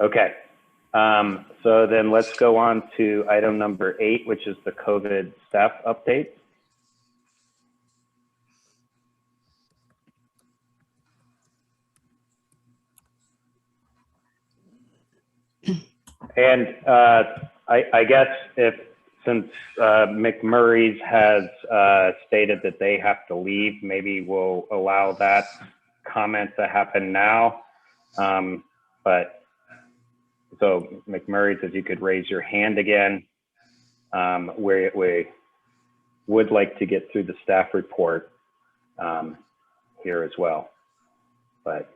Okay. So then let's go on to item number 8, which is the COVID staff update. And I guess since McMurray's has stated that they have to leave, maybe we'll allow that comment to happen now. But so McMurray's, if you could raise your hand again, we would like to get through the staff report here as well. But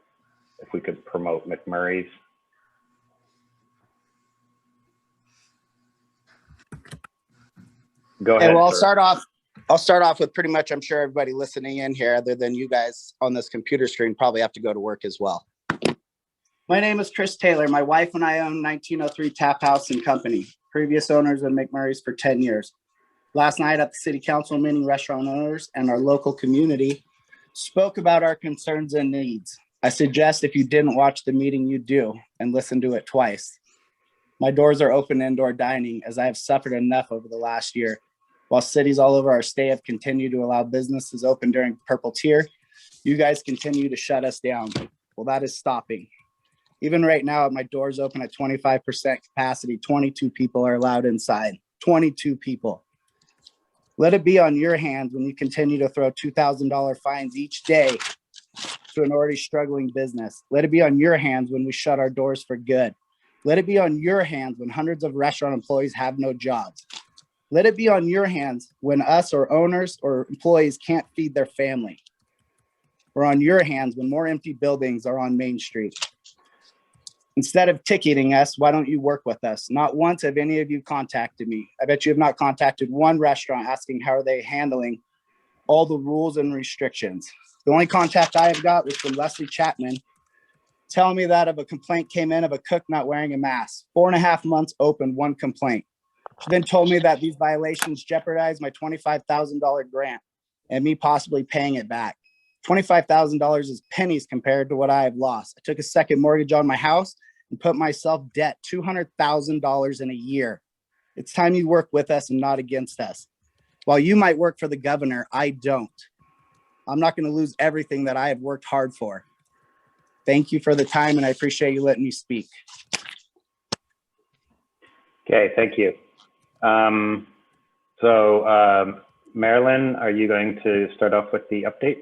if we could promote McMurray's. Go ahead. Well, I'll start off with pretty much, I'm sure everybody listening in here, other than you guys on this computer screen, probably have to go to work as well. My name is Chris Taylor. My wife and I own 1903 Tap House and Company. Previous owners of McMurray's for 10 years. Last night at the city council meeting, restaurant owners and our local community spoke about our concerns and needs. I suggest if you didn't watch the meeting, you do, and listen to it twice. My doors are open indoor dining as I have suffered enough over the last year. While cities all over our state have continued to allow businesses open during purple tier, you guys continue to shut us down. Well, that is stopping. Even right now, my doors open at 25% capacity. 22 people are allowed inside. 22 people. Let it be on your hands when you continue to throw $2,000 fines each day to an already struggling business. Let it be on your hands when we shut our doors for good. Let it be on your hands when hundreds of restaurant employees have no jobs. Let it be on your hands when us or owners or employees can't feed their family. Or on your hands when more empty buildings are on Main Street. Instead of ticketing us, why don't you work with us? Not once have any of you contacted me. I bet you have not contacted one restaurant asking how are they handling all the rules and restrictions. The only contact I have got was from Leslie Chapman telling me that if a complaint came in of a cook not wearing a mask. 4.5 months open, one complaint. She then told me that these violations jeopardize my $25,000 grant and me possibly paying it back. $25,000 is pennies compared to what I have lost. I took a second mortgage on my house and put myself debt $200,000 in a year. It's time you work with us and not against us. While you might work for the governor, I don't. I'm not going to lose everything that I have worked hard for. Thank you for the time, and I appreciate you letting me speak. Okay, thank you. Marilyn, are you going to start off with the update?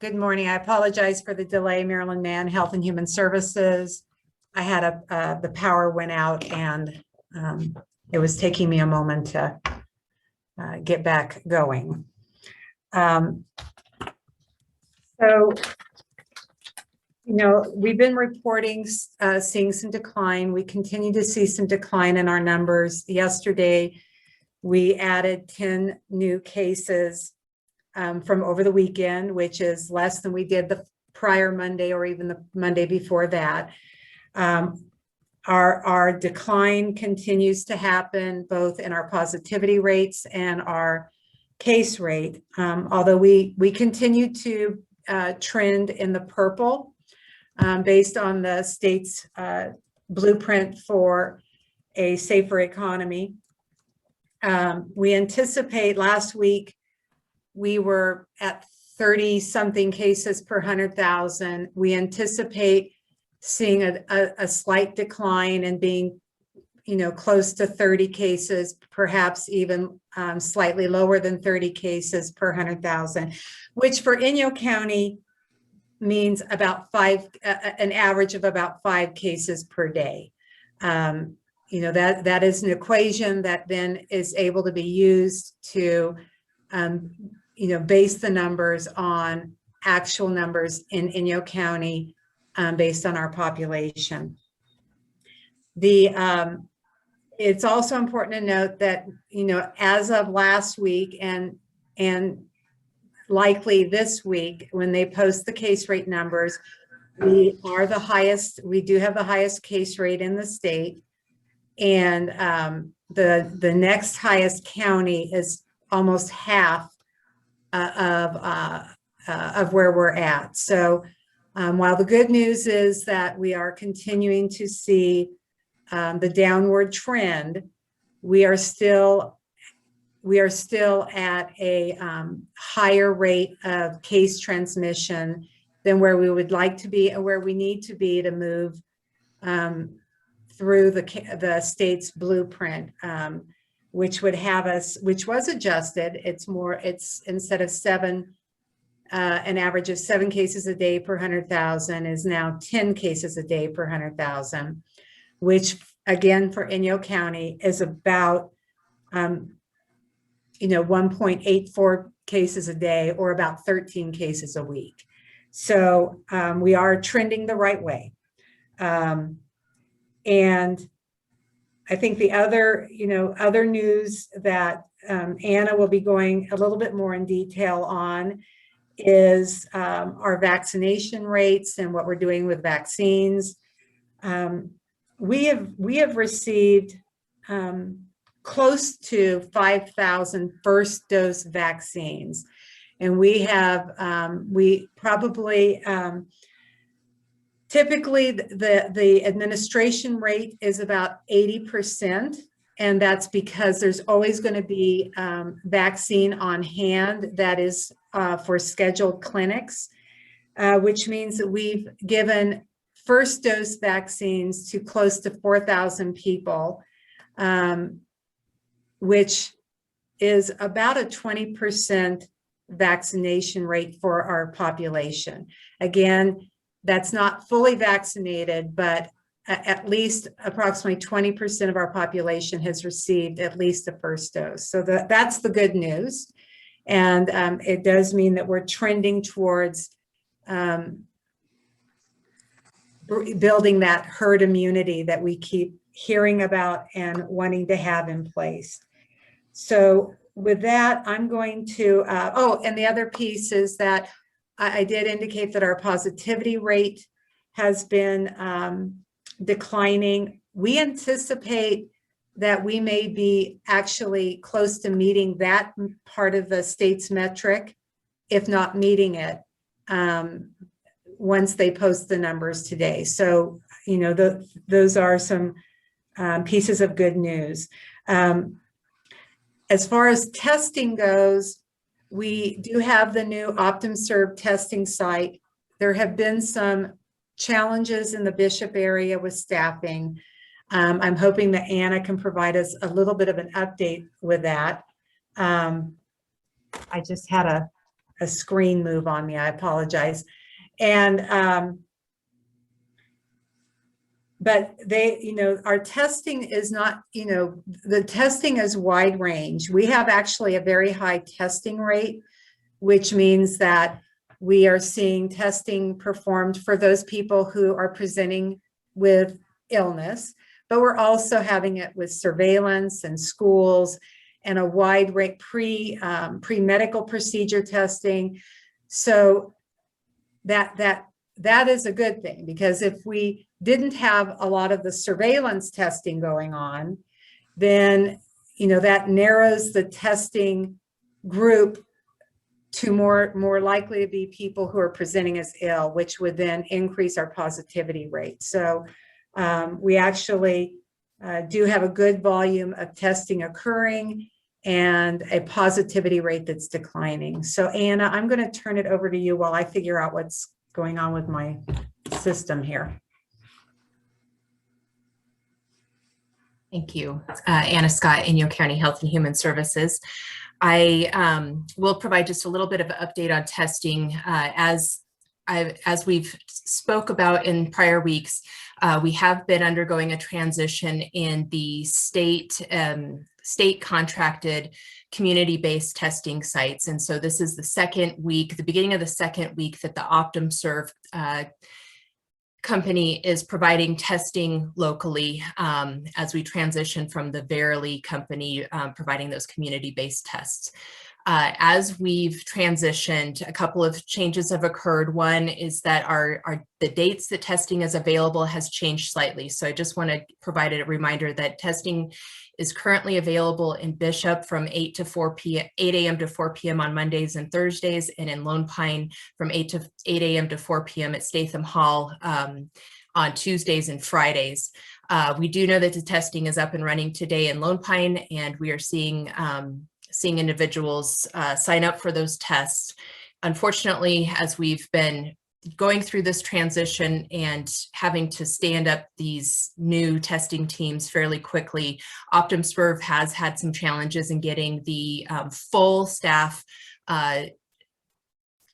Good morning. I apologize for the delay. Marilyn Mann, Health and Human Services. I had the power went out and it was taking me a moment to get back going. We've been reporting seeing some decline. We continue to see some decline in our numbers. Yesterday, we added 10 new cases from over the weekend, which is less than we did the prior Monday or even the Monday before that. Our decline continues to happen both in our positivity rates and our case rate, although we continue to trend in the purple based on the state's blueprint for a safer economy. We anticipate last week we were at 30 something cases per 100,000. We anticipate seeing a slight decline and being, close to 30 cases, perhaps even slightly lower than 30 cases per 100,000, which for Inyo County means about an average of about 5 cases per day. That is an equation that then is able to be used to base the numbers on actual numbers in Inyo County based on our population. It's also important to note that, as of last week and likely this week, when they post the case rate numbers, We are the highest, we do have the highest case rate in the state. And the next highest county is almost half of where we're at. So while the good news is that we are continuing to see the downward trend, we are still at a higher rate of case transmission than where we would like to be, or where we need to be to move through the state's blueprint, which would have us, which was adjusted. It's instead of an average of 7 cases a day per 100,000 is now 10 cases a day per 100,000, which again for Inyo County is about 1.84 cases a day, or about 13 cases a week. So we are trending the right way. And I think the other, other news that Anna will be going a little bit more in detail on is our vaccination rates and what we're doing with vaccines. We have received close to 5,000 first dose vaccines. And we probably, typically the administration rate is about 80%. And that's because there's always going to be vaccine on hand that is for scheduled clinics, which means that we've given first dose vaccines to close to 4,000 people, which is about a 20% vaccination rate for our population. Again, that's not fully vaccinated, but at least approximately 20% of our population has received at least a first dose. So that's the good news. And it does mean that we're trending towards building that herd immunity that we keep hearing about and wanting to have in place. So with that, I'm going to, and the other piece is that I did indicate that our positivity rate has been declining. We anticipate that we may be actually close to meeting that part of the state's metric, if not meeting it, once they post the numbers today. So, those are some pieces of good news. As far as testing goes, we do have the new OptumServe testing site. There have been some challenges in the Bishop area with staffing. I'm hoping that Anna can provide us a little bit of an update with that. I just had a screen move on me, I apologize. And, but our testing is not, the testing is wide range. We have actually a very high testing rate, which means that we are seeing testing performed for those people who are presenting with illness, but we're also having it with surveillance and schools and a wide rate pre-medical procedure testing. So that is a good thing, because if we didn't have a lot of the surveillance testing going on, then that narrows the testing group to more likely to be people who are presenting as ill, which would then increase our positivity rate. So we actually do have a good volume of testing occurring and a positivity rate that's declining. So Anna, I'm going to turn it over to you while I figure out what's going on with my system here. Thank you. Anna Scott, Inyo County Health and Human Services. I will provide just a little bit of an update on testing. As we've spoke about in prior weeks, we have been undergoing a transition in the state contracted community-based testing sites. And so this is the second week, the beginning of the second week that the OptumServe company is providing testing locally as we transition from the Verily company providing those community-based tests. As we've transitioned, a couple of changes have occurred. One is that the dates that testing is available has changed slightly. So I just want to provide a reminder that testing is currently available in Bishop from 8 a.m. to 4 p.m. on Mondays and Thursdays, and in Lone Pine from 8 a.m. to 4 p.m. at Statham Hall on Tuesdays and Fridays. We do know that the testing is up and running today in Lone Pine, and we are seeing individuals sign up for those tests. Unfortunately, as we've been going through this transition and having to stand up these new testing teams fairly quickly, OptumServe has had some challenges in getting the full staff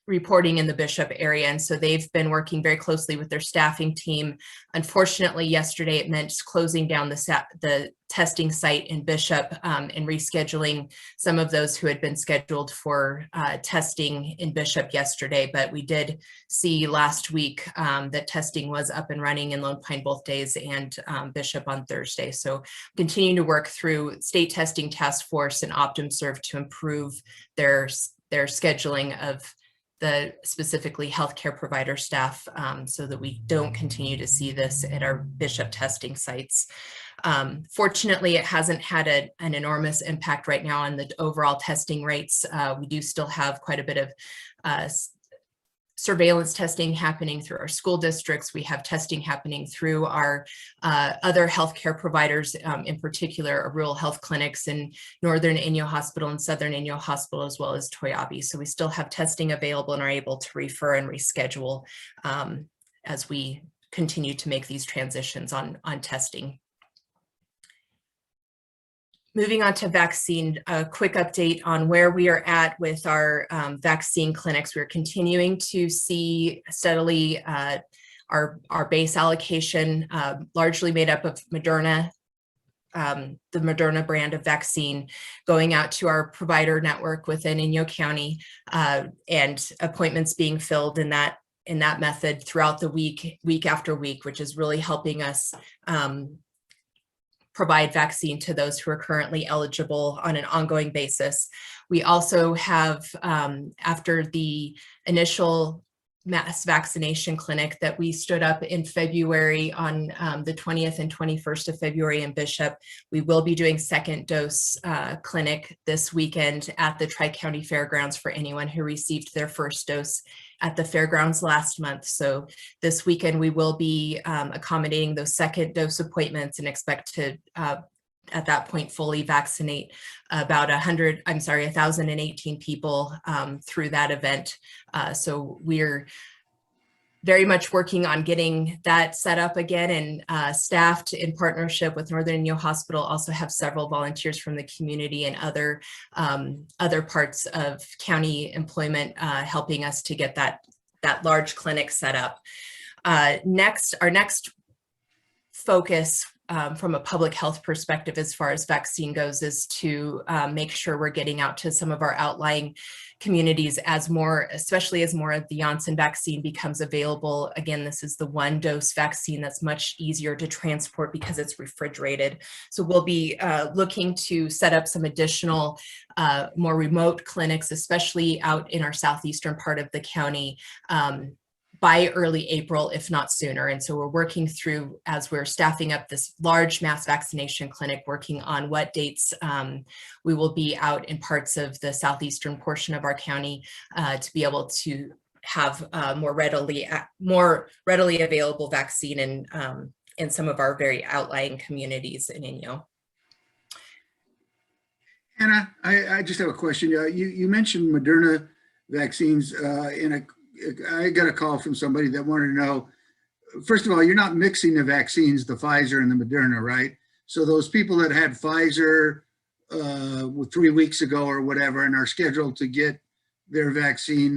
reporting in the Bishop area. And so they've been working very closely with their staffing team. Unfortunately, yesterday it meant closing down the testing site in Bishop and rescheduling some of those who had been scheduled for testing in Bishop yesterday. But we did see last week that testing was up and running in Lone Pine both days and Bishop on Thursday. So continuing to work through State Testing Task Force and OptumServe to improve their scheduling of the specifically healthcare provider staff so that we don't continue to see this at our Bishop testing sites. Fortunately, it hasn't had an enormous impact right now on the overall testing rates. We do still have quite a bit of surveillance testing happening through our school districts. We have testing happening through our other healthcare providers, in particular our rural health clinics in Northern Inyo Hospital and Southern Inyo Hospital, as well as Toyabe. So we still have testing available and are able to refer and reschedule as we continue to make these transitions on testing. Moving on to vaccine, a quick update on where we are at with our vaccine clinics. We're continuing to see steadily our base allocation, largely made up of Moderna, the Moderna brand of vaccine, going out to our provider network within Inyo County, and appointments being filled in that method throughout the week after week, which is really helping us provide vaccine to those who are currently eligible on an ongoing basis. We also have, after the initial mass vaccination clinic that we stood up in February on the 20th and 21st of February in Bishop, we will be doing second dose clinic this weekend at the Tri-County Fairgrounds for anyone who received their first dose at the fairgrounds last month. So this weekend we will be accommodating those second dose appointments and expect to at that point fully vaccinate about 1,018 people through that event. So we're very much working on getting that set up again, and staffed in partnership with Northern Inyo Hospital. Also have several volunteers from the community and other parts of county employment helping us to get that large clinic set up. Our next focus from a public health perspective as far as vaccine goes is to make sure we're getting out to some of our outlying communities especially as more of the Janssen vaccine becomes available. Again, this is the 1-dose vaccine that's much easier to transport because it's refrigerated. So we'll be looking to set up some additional more remote clinics, especially out in our southeastern part of the county, by early April, if not sooner. And so we're working through, as we're staffing up this large mass vaccination clinic, working on what dates we will be out in parts of the southeastern portion of our county to be able to have more readily available vaccine in some of our very outlying communities in Inyo. Anna, I just have a question. You mentioned Moderna vaccines I got a call from somebody that wanted to know, first of all, you're not mixing the vaccines, the Pfizer and the Moderna, right? So those people that had Pfizer 3 weeks ago or whatever and are scheduled to get their vaccine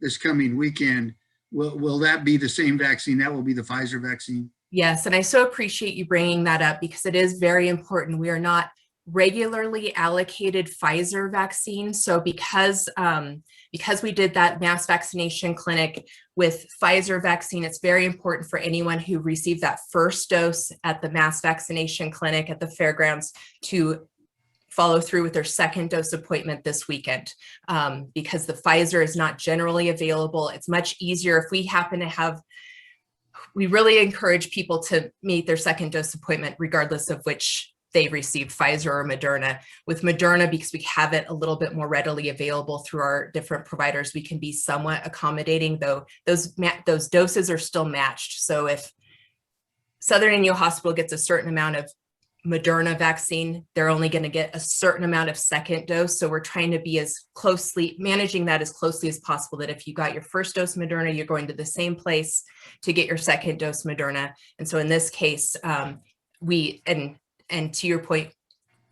this coming weekend, will that be the same vaccine? That will be the Pfizer vaccine? Yes, and I so appreciate you bringing that up because it is very important. We are not regularly allocated Pfizer vaccine. So because we did that mass vaccination clinic with Pfizer vaccine, it's very important for anyone who received that first dose at the mass vaccination clinic at the fairgrounds to follow through with their second dose appointment this weekend because the Pfizer is not generally available. It's much easier if we happen to have, we really encourage people to meet their second dose appointment regardless of which they received, Pfizer or Moderna. With Moderna, because we have it a little bit more readily available through our different providers, we can be somewhat accommodating, though those doses are still matched. So if Southern Inyo Hospital gets a certain amount of Moderna vaccine, they're only going to get a certain amount of second dose. So we're trying to be as closely managing that as closely as possible, that if you got your first dose Moderna, you're going to the same place to get your second dose Moderna. And so in this case, and to your point,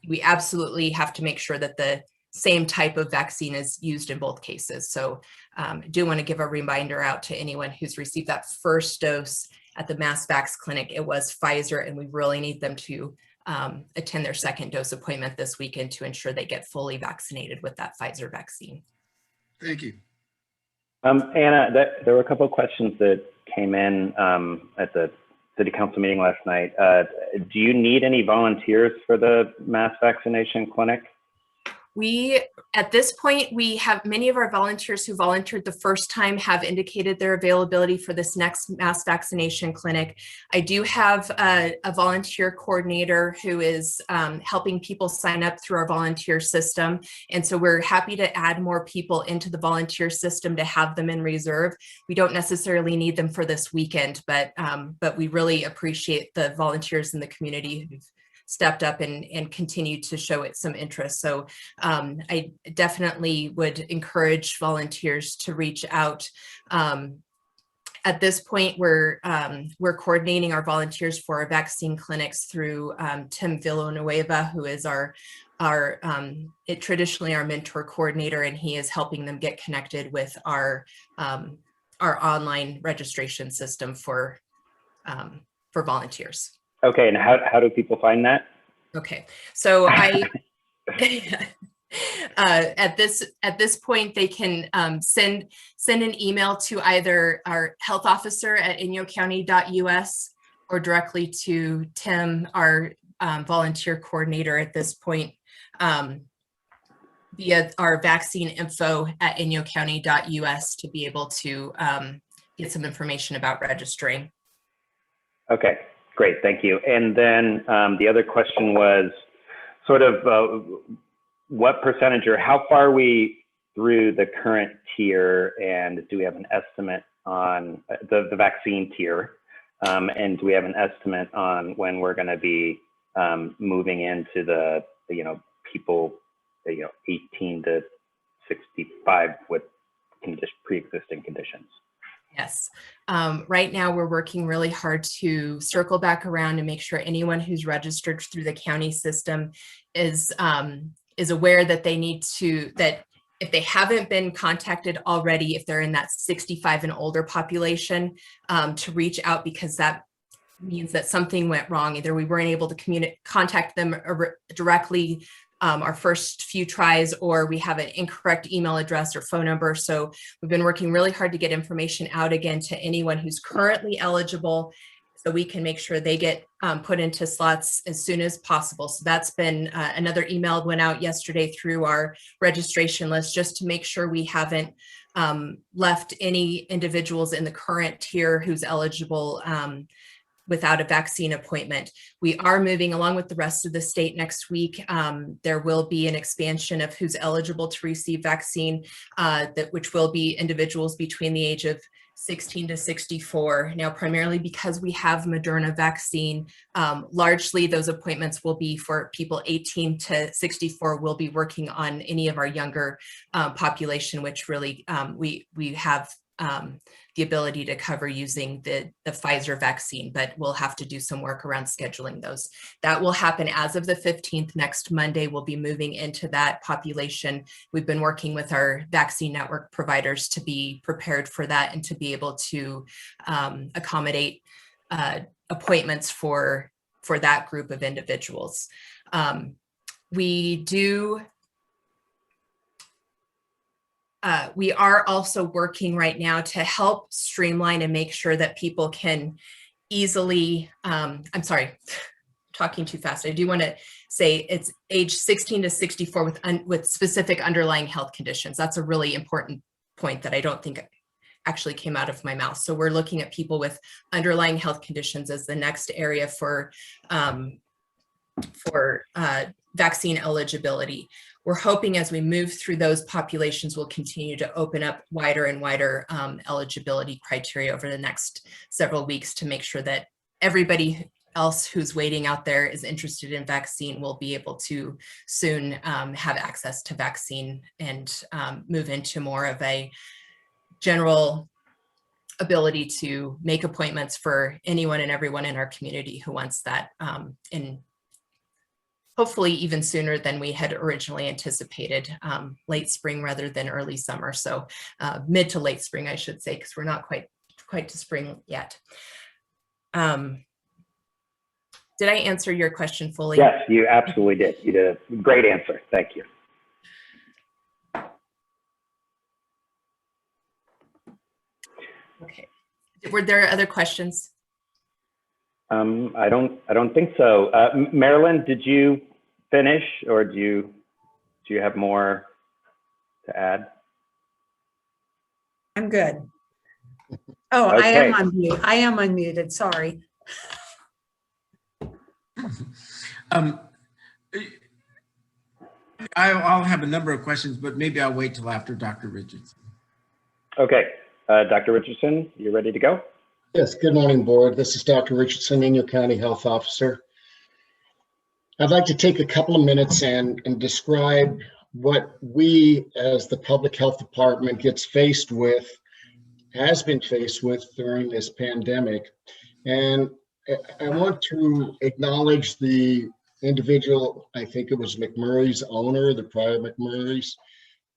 we absolutely have to make sure that the same type of vaccine is used in both cases. So I do want to give a reminder out to anyone who's received that first dose at the MassVax clinic. It was Pfizer, and we really need them to attend their second dose appointment this weekend to ensure they get fully vaccinated with that Pfizer vaccine. Thank you. Anna, there were a couple of questions that came in at the City Council meeting last night. Do you need any volunteers for the mass vaccination clinic? We, at this point, we have many of our volunteers who volunteered the first time have indicated their availability for this next mass vaccination clinic. I do have a volunteer coordinator who is helping people sign up through our volunteer system. And so we're happy to add more people into the volunteer system to have them in reserve. We don't necessarily need them for this weekend, but we really appreciate the volunteers in the community who've stepped up and continued to show it some interest. So I definitely would encourage volunteers to reach out. At this point, we're coordinating our volunteers for our vaccine clinics through Tim Villanueva, who is traditionally our mentor coordinator, and he is helping them get connected with our online registration system for volunteers. Okay, and how do people find that? Okay, so at this point, they can send an email to either our health officer at inyocounty.us or directly to Tim, our volunteer coordinator at this point, via our vaccine info at inyocounty.us to be able to get some information about registering. Okay. Great, thank you. And then the other question was sort of what percentage or how far are we through the current tier, and do we have an estimate on the vaccine tier? And do we have an estimate on when we're going to be moving into the people 18 to 65 with pre-existing conditions? Yes. Right now, we're working really hard to circle back around and make sure anyone who's registered through the county system is aware that they need to, that if they haven't been contacted already, if they're in that 65 and older population, to reach out, because that means that something went wrong. Either we weren't able to contact them directly our first few tries, or we have an incorrect email address or phone number. So we've been working really hard to get information out again to anyone who's currently eligible, so we can make sure they get put into slots as soon as possible. So that's been another email went out yesterday through our registration list, just to make sure we haven't left any individuals in the current tier who's eligible without a vaccine appointment. We are moving along with the rest of the state next week. There will be an expansion of who's eligible to receive vaccine, which will be individuals between the age of 16 to 64. Now, primarily because we have Moderna vaccine, largely those appointments will be for people 18 to 64. We'll be working on any of our younger population, which really we have the ability to cover using the Pfizer vaccine, but we'll have to do some work around scheduling those. That will happen as of the 15th. Next Monday, we'll be moving into that population. We've been working with our vaccine network providers to be prepared for that and to be able to accommodate appointments for that group of individuals. We are also working right now to help streamline and make sure that people can easily, talking too fast. I do want to say it's age 16 to 64 with specific underlying health conditions. That's a really important point that I don't think actually came out of my mouth. So we're looking at people with underlying health conditions as the next area for vaccine eligibility. We're hoping as we move through those populations, we'll continue to open up wider and wider eligibility criteria over the next several weeks to make sure that everybody else who's waiting out there is interested in vaccine will be able to soon have access to vaccine and move into more of a general ability to make appointments for anyone and everyone in our community who wants that in hopefully even sooner than we had originally anticipated, late spring rather than early summer. So mid to late spring, I should say, because we're not quite to spring yet. Did I answer your question fully? Yes, you absolutely did. You did a great answer. Thank you. Okay. Were there other questions? I don't think so. Marilyn, did you finish, or do you have more to add? I'm good. Oh, I Okay. am on mute. I am unmuted. Sorry. I'll have a number of questions, but maybe I'll wait till after Dr. Richardson. Okay, Dr. Richardson, you ready to go? Yes, good morning, board. This is Dr. Richardson, Inyo County Health Officer. I'd like to take a couple of minutes and describe what we as the Public Health Department has been faced with during this pandemic. And I want to acknowledge the individual, I think it was McMurray's owner, the prior McMurray's,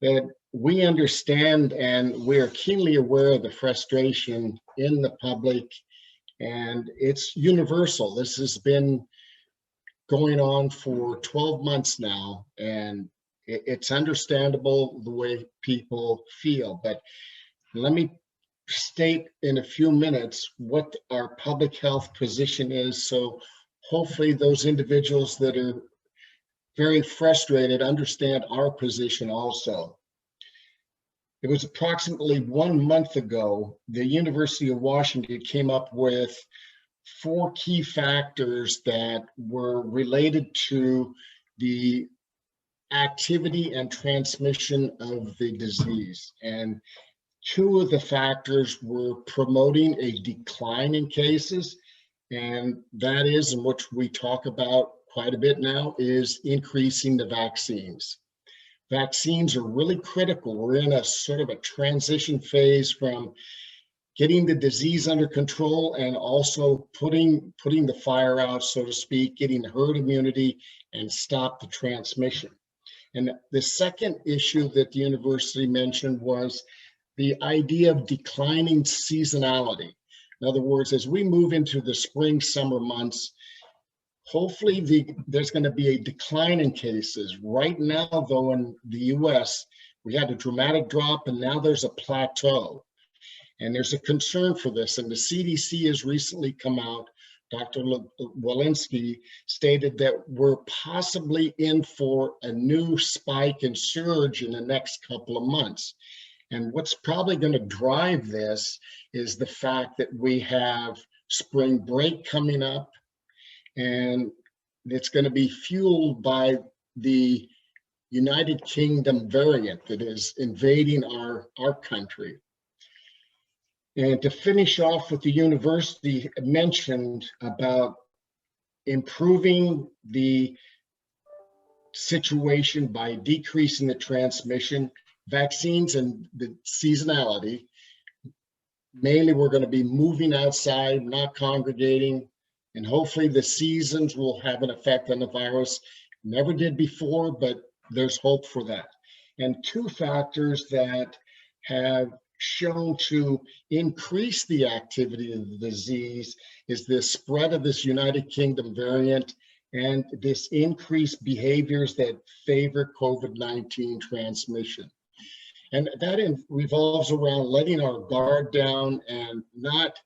that we understand and we are keenly aware of the frustration in the public, and it's universal. This has been going on for 12 months now, and it's understandable the way people feel. But let me state in a few minutes what our public health position is, so hopefully those individuals that are very frustrated understand our position also. It was approximately 1 month ago, the University of Washington came up with 4 key factors that were related to the activity and transmission of the disease. And 2 of the factors were promoting a decline in cases, and that is, in which we talk about quite a bit now, is increasing the vaccines. Vaccines are really critical. We're in a sort of a transition phase from getting the disease under control and also putting the fire out, so to speak, getting herd immunity and stop the transmission. And the second issue that the university mentioned was the idea of declining seasonality. In other words, as we move into the spring, summer months, hopefully there's going to be a decline in cases. Right now, though, in the US, we had a dramatic drop and now there's a plateau. And there's a concern for this. And the CDC has recently come out, Dr. Walensky stated that we're possibly in for a new spike and surge in the next couple of months. And what's probably going to drive this is the fact that we have spring break coming up, and it's going to be fueled by the United Kingdom variant that is invading our country. And to finish off, what the university mentioned about improving the situation by decreasing the transmission, vaccines, and the seasonality. Mainly, we're going to be moving outside, not congregating, and hopefully the seasons will have an effect on the virus. Never did before, but there's hope for that. And 2 factors that have shown to increase the activity of the disease is the spread of this United Kingdom variant and this increased behaviors that favor COVID-19 transmission. And that revolves around letting our guard down and not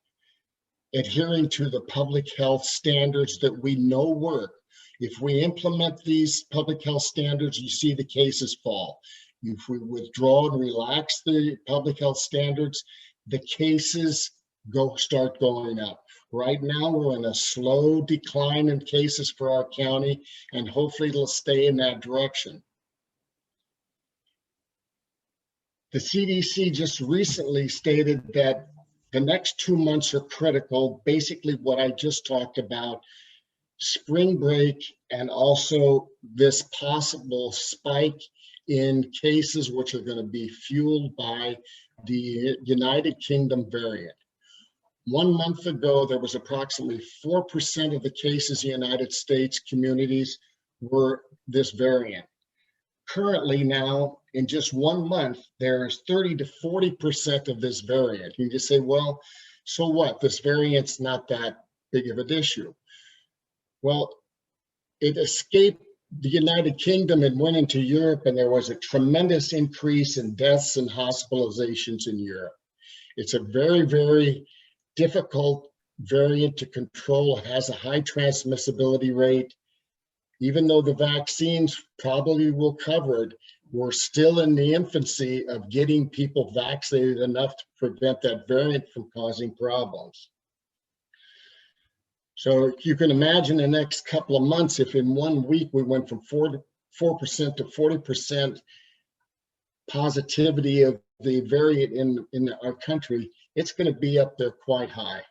adhering to the public health standards that we know work. If we implement these public health standards, you see the cases fall. If we withdraw and relax the public health standards, the cases start going up. Right now, we're in a slow decline in cases for our county, and hopefully it'll stay in that direction. The CDC just recently stated that the next 2 months are critical. Basically, what I just talked about, spring break, and also this possible spike in cases, which are going to be fueled by the United Kingdom variant. 1 month ago, there was approximately 4% of the cases in the United States communities were this variant. Currently now, in just 1 month, there's 30 to 40% of this variant. You just say, well, so what? This variant's not that big of an issue. Well, it escaped the United Kingdom and went into Europe, and there was a tremendous increase in deaths and hospitalizations in Europe. It's a very, very difficult variant to control, has a high transmissibility rate. Even though the vaccines probably will cover it, we're still in the infancy of getting people vaccinated enough to prevent that variant from causing problems. So you can imagine the next couple of months, if in 1 week we went from 4% to 40% positivity of the variant in our country, it's going to be up there quite high.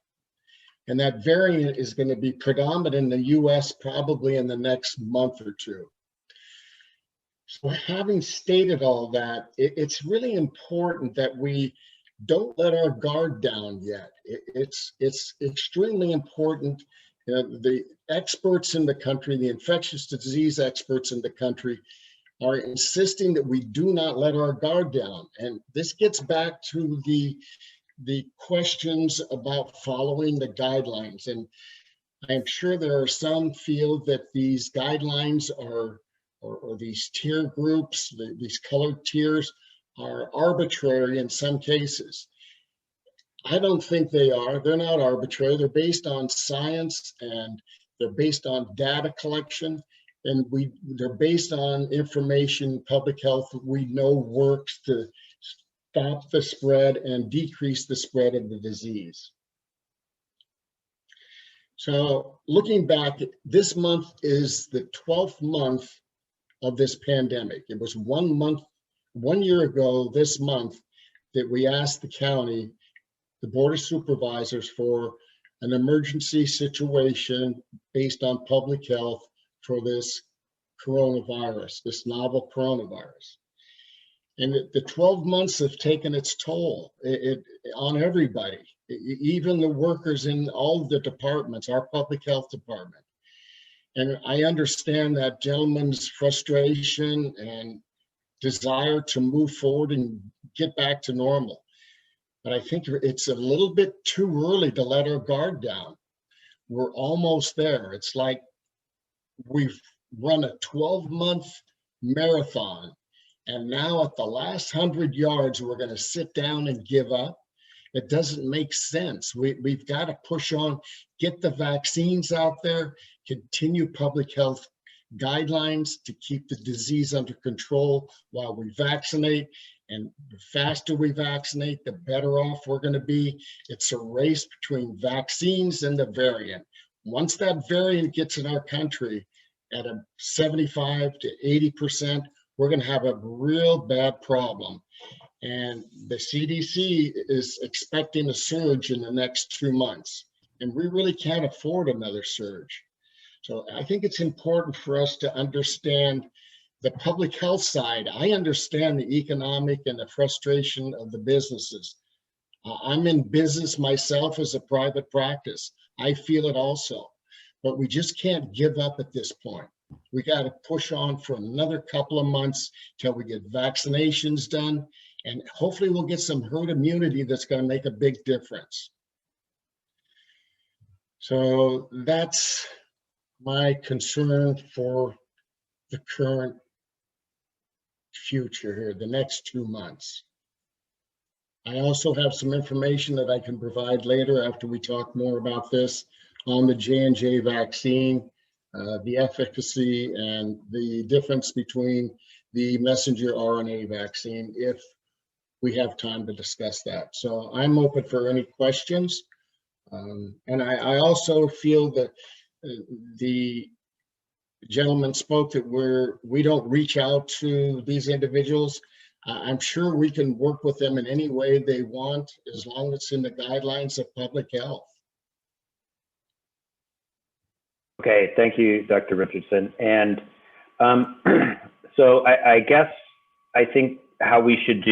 And that variant is going to be predominant in the US probably in the next month or two. So having stated all that, it's really important that we don't let our guard down yet. It's extremely important. The experts in the country, the infectious disease experts in the country, are insisting that we do not let our guard down. And this gets back to the questions about following the guidelines. And I'm sure there are some feel that these guidelines or these tier groups, these colored tiers, are arbitrary in some cases. I don't think they are. They're not arbitrary. They're based on science, and they're based on data collection, and they're based on information, public health that we know works to stop the spread and decrease the spread of the disease. So looking back, this month is the 12th month of this pandemic. It was 1 year ago this month that we asked the county, the Board of Supervisors, for an emergency situation based on public health for this coronavirus, this novel coronavirus. And the 12 months have taken its toll on everybody, even the workers in all the departments, our public health department. And I understand that gentleman's frustration and desire to move forward and get back to normal. But I think it's a little bit too early to let our guard down. We're almost there. It's like we've run a 12-month marathon, and now at the last 100 yards, we're going to sit down and give up. It doesn't make sense. We've got to push on, get the vaccines out there, continue public health guidelines to keep the disease under control while we vaccinate. And the faster we vaccinate, the better off we're going to be. It's a race between vaccines and the variant. Once that variant gets in our country at a 75 to 80%, we're going to have a real bad problem. And the CDC is expecting a surge in the next 2 months. And we really can't afford another surge. So I think it's important for us to understand the public health side. I understand the economic and the frustration of the businesses. I'm in business myself as a private practice. I feel it also, but we just can't give up at this point. We got to push on for another couple of months till we get vaccinations done, and hopefully we'll get some herd immunity that's going to make a big difference. So that's my concern for the current future here, the next 2 months. I also have some information that I can provide later after we talk more about this on the J&J vaccine, the efficacy and the difference between the messenger RNA vaccine, if we have time to discuss that. So I'm open for any questions. And I also feel that the gentleman spoke that we don't reach out to these individuals. I'm sure we can work with them in any way they want, as long as it's in the guidelines of public health. Okay, thank you, Dr. Richardson. And so I think how we should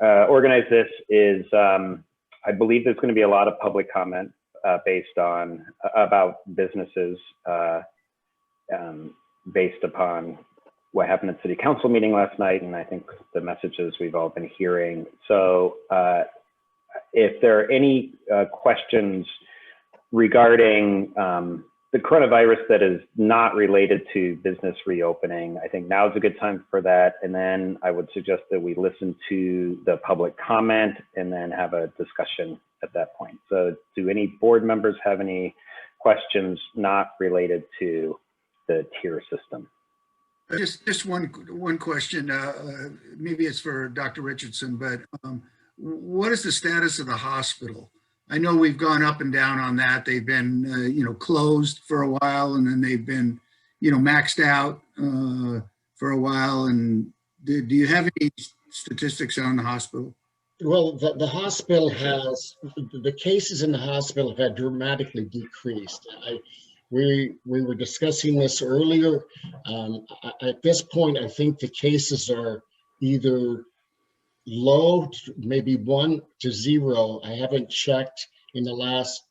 organize this is, I believe there's going to be a lot of public comment based on about businesses based upon what happened at City Council meeting last night, and I think the messages we've all been hearing. So if there are any questions regarding the coronavirus that is not related to business reopening, I think now is a good time for that. And then I would suggest that we listen to the public comment and then have a discussion at that point. So do any board members have any questions not related to the tier system? Just one question. Maybe it's for Dr. Richardson, but what is the status of the hospital? I know we've gone up and down on that. They've been, closed for a while, and then they've been, maxed out for a while. And do you have any statistics on the hospital? Well, the hospital the cases in the hospital have dramatically decreased. We were discussing this earlier. At this point, I think the cases are either low, maybe 1 to 0. I haven't checked in the last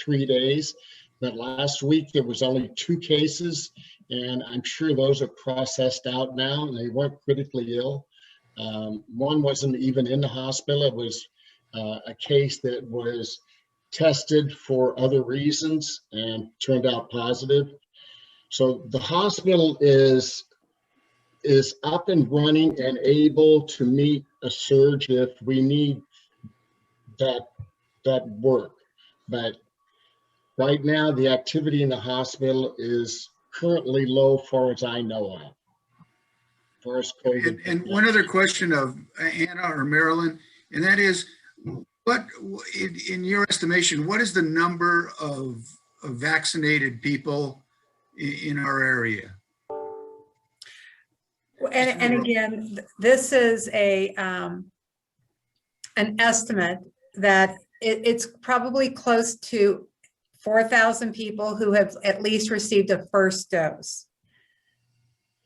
3 days, but last week there was only 2 cases, and I'm sure those are processed out now, and they weren't critically ill. One wasn't even in the hospital. It was a case that was tested for other reasons and turned out positive. So the hospital is up and running and able to meet a surge if we need that work. But right now, the activity in the hospital is currently low, far as I know of. For COVID. And one other question of Anna or Marilyn, and that is, what, in your estimation, what is the number of vaccinated people in our area? And again, this is an estimate that it's probably close to 4,000 people who have at least received a first dose.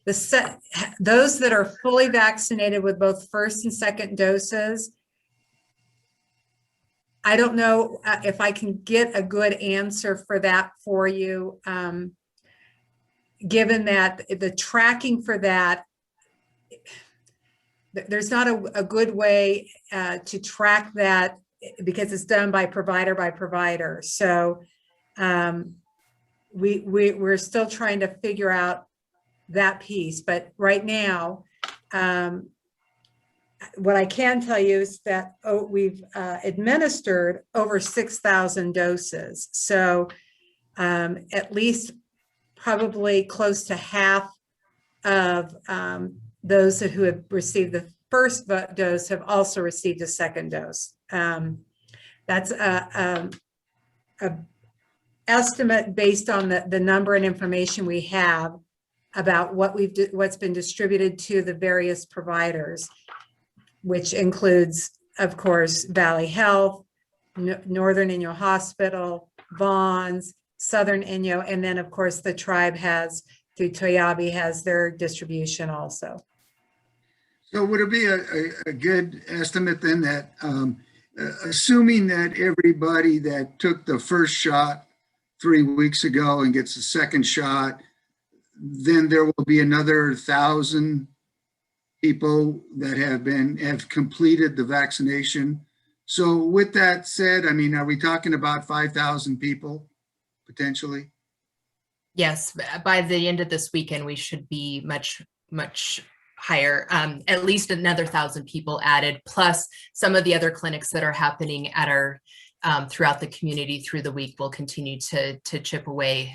Those that are fully vaccinated with both first and second doses, I don't know if I can get a good answer for that for you, given that the tracking for that, there's not a good way to track that because it's done by provider. So we're still trying to figure out that piece. But right now, what I can tell you is that we've administered over 6,000 doses. So at least probably close to half of those who have received the first dose have also received a second dose. That's a estimate based on the number and information we have about what's been distributed to the various providers, which includes, of course, Valley Health, Northern Inyo Hospital, Vaughn's, Southern Inyo, and then, of course, the tribe has, through Toyabe, has their distribution also. So would it be a good estimate then that, assuming that everybody that took the first shot 3 weeks ago and gets the second shot, then there will be another 1,000 people that have completed the vaccination. So with that said, I mean, are we talking about 5,000 people potentially? Yes, by the end of this weekend, we should be much higher, at least another 1,000 people added, plus some of the other clinics that are happening at our throughout the community through the week will continue to chip away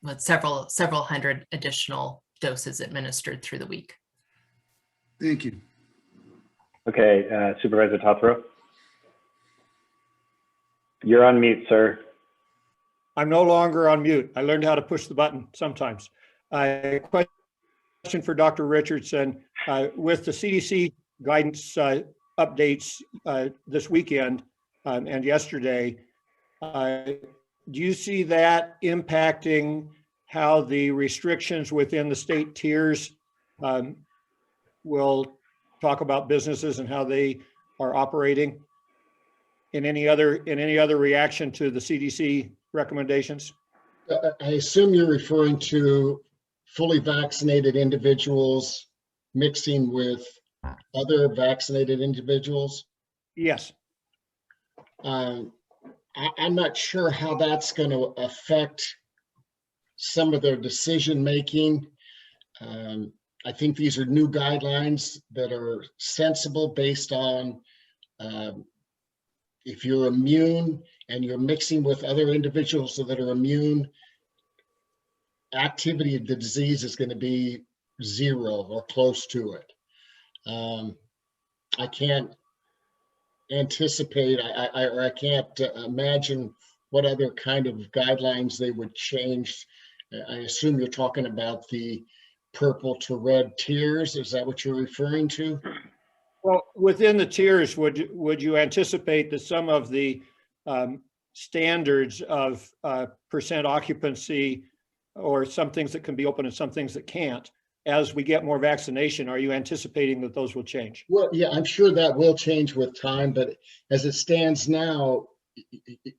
with several hundred additional doses administered through the week. Thank you. Okay, Supervisor Tothrow. You're on mute, sir. I'm no longer on mute. I learned how to push the button sometimes. Question for Dr. Richardson. With the CDC guidance updates this weekend and yesterday, do you see that impacting how the restrictions within the state tiers will talk about businesses and how they are operating? In any other reaction to the CDC recommendations? I assume you're referring to fully vaccinated individuals mixing with other vaccinated individuals. Yes. I'm not sure how that's going to affect some of their decision making. I think these are new guidelines that are sensible based on if you're immune and you're mixing with other individuals that are immune, activity of the disease is going to be zero or close to it. I can't anticipate, I can't imagine what other kind of guidelines they would change. I assume you're talking about the purple to red tiers. Is that what you're referring to? Well, within the tiers, would you anticipate that some of the standards of percent occupancy, or some things that can be open and some things that can't, as we get more vaccination, are you anticipating that those will change? Well, yeah, I'm sure that will change with time, but as it stands now,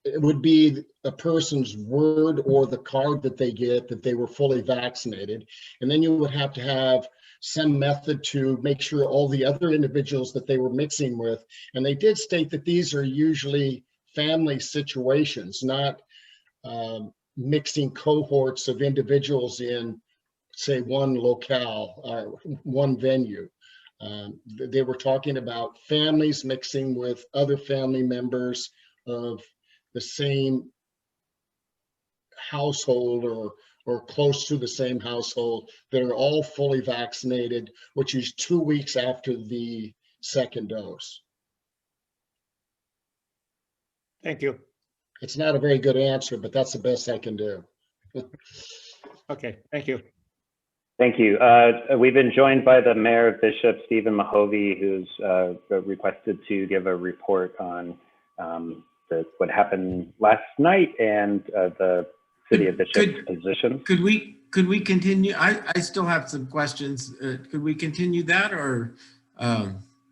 it would be a person's word or the card that they get that they were fully vaccinated. And then you would have to have some method to make sure all the other individuals that they were mixing with, and they did state that these are usually family situations, not mixing cohorts of individuals in, say, one locale or one venue. They were talking about families mixing with other family members of the same household or close to the same household that are all fully vaccinated, which is 2 weeks after the second dose. Thank you. It's not a very good answer, but that's the best I can do. Okay, thank you. Thank you. We've been joined by the Mayor of Bishop, Stephen Mahovey, who's requested to give a report on what happened last night and the City of Bishop's position. Could we continue? I still have some questions. Could we continue that or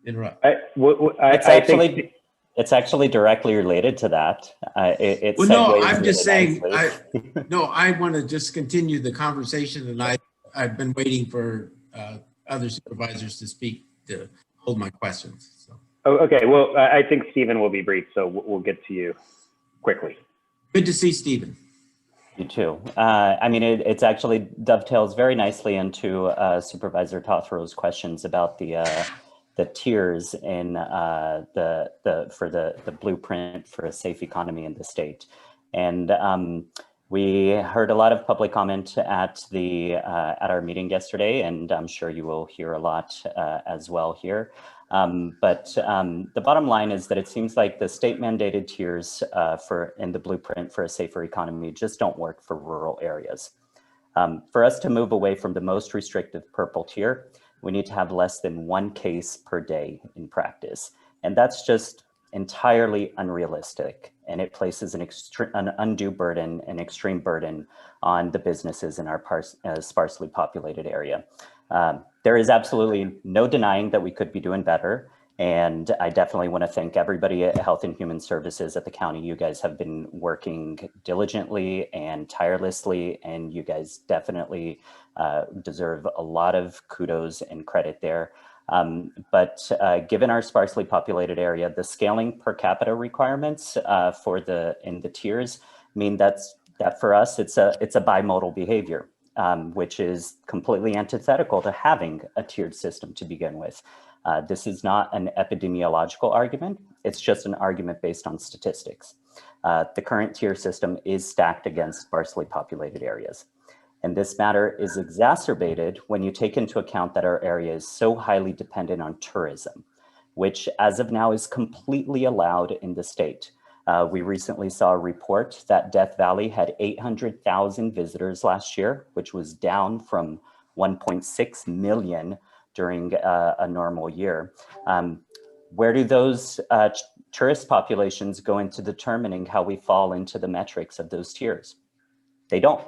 interrupt? It's actually directly related to that. Well, no, I'm just saying, I want to just continue the conversation, and I've been waiting for other supervisors to speak to hold my questions. So. Oh, okay. Well, I think Stephen will be brief, so we'll get to you quickly. Good to see Stephen. You too. I mean, it's actually dovetails very nicely into Supervisor Tothrow's questions about the tiers in the blueprint for a safe economy in the state. And we heard a lot of public comment at our meeting yesterday, and I'm sure you will hear a lot as well here. But the bottom line is that it seems like the state mandated tiers in the blueprint for a safer economy just don't work for rural areas. For us to move away from the most restrictive purple tier, we need to have less than 1 case per day in practice. And that's just entirely unrealistic. And it places an undue burden, an extreme burden on the businesses in our sparsely populated area. There is absolutely no denying that we could be doing better. And I definitely want to thank everybody at Health and Human Services at the county. You guys have been working diligently and tirelessly, and you guys definitely deserve a lot of kudos and credit there. But given our sparsely populated area, the scaling per capita requirements in the tiers mean that for us, it's a bimodal behavior. which is completely antithetical to having a tiered system to begin with. This is not an epidemiological argument. It's just an argument based on statistics. The current tier system is stacked against sparsely populated areas. And this matter is exacerbated when you take into account that our area is so highly dependent on tourism, which as of now is completely allowed in the state. We recently saw a report that Death Valley had 800,000 visitors last year, which was down from 1.6 million during a normal year. Where do those tourist populations go into determining how we fall into the metrics of those tiers? They don't.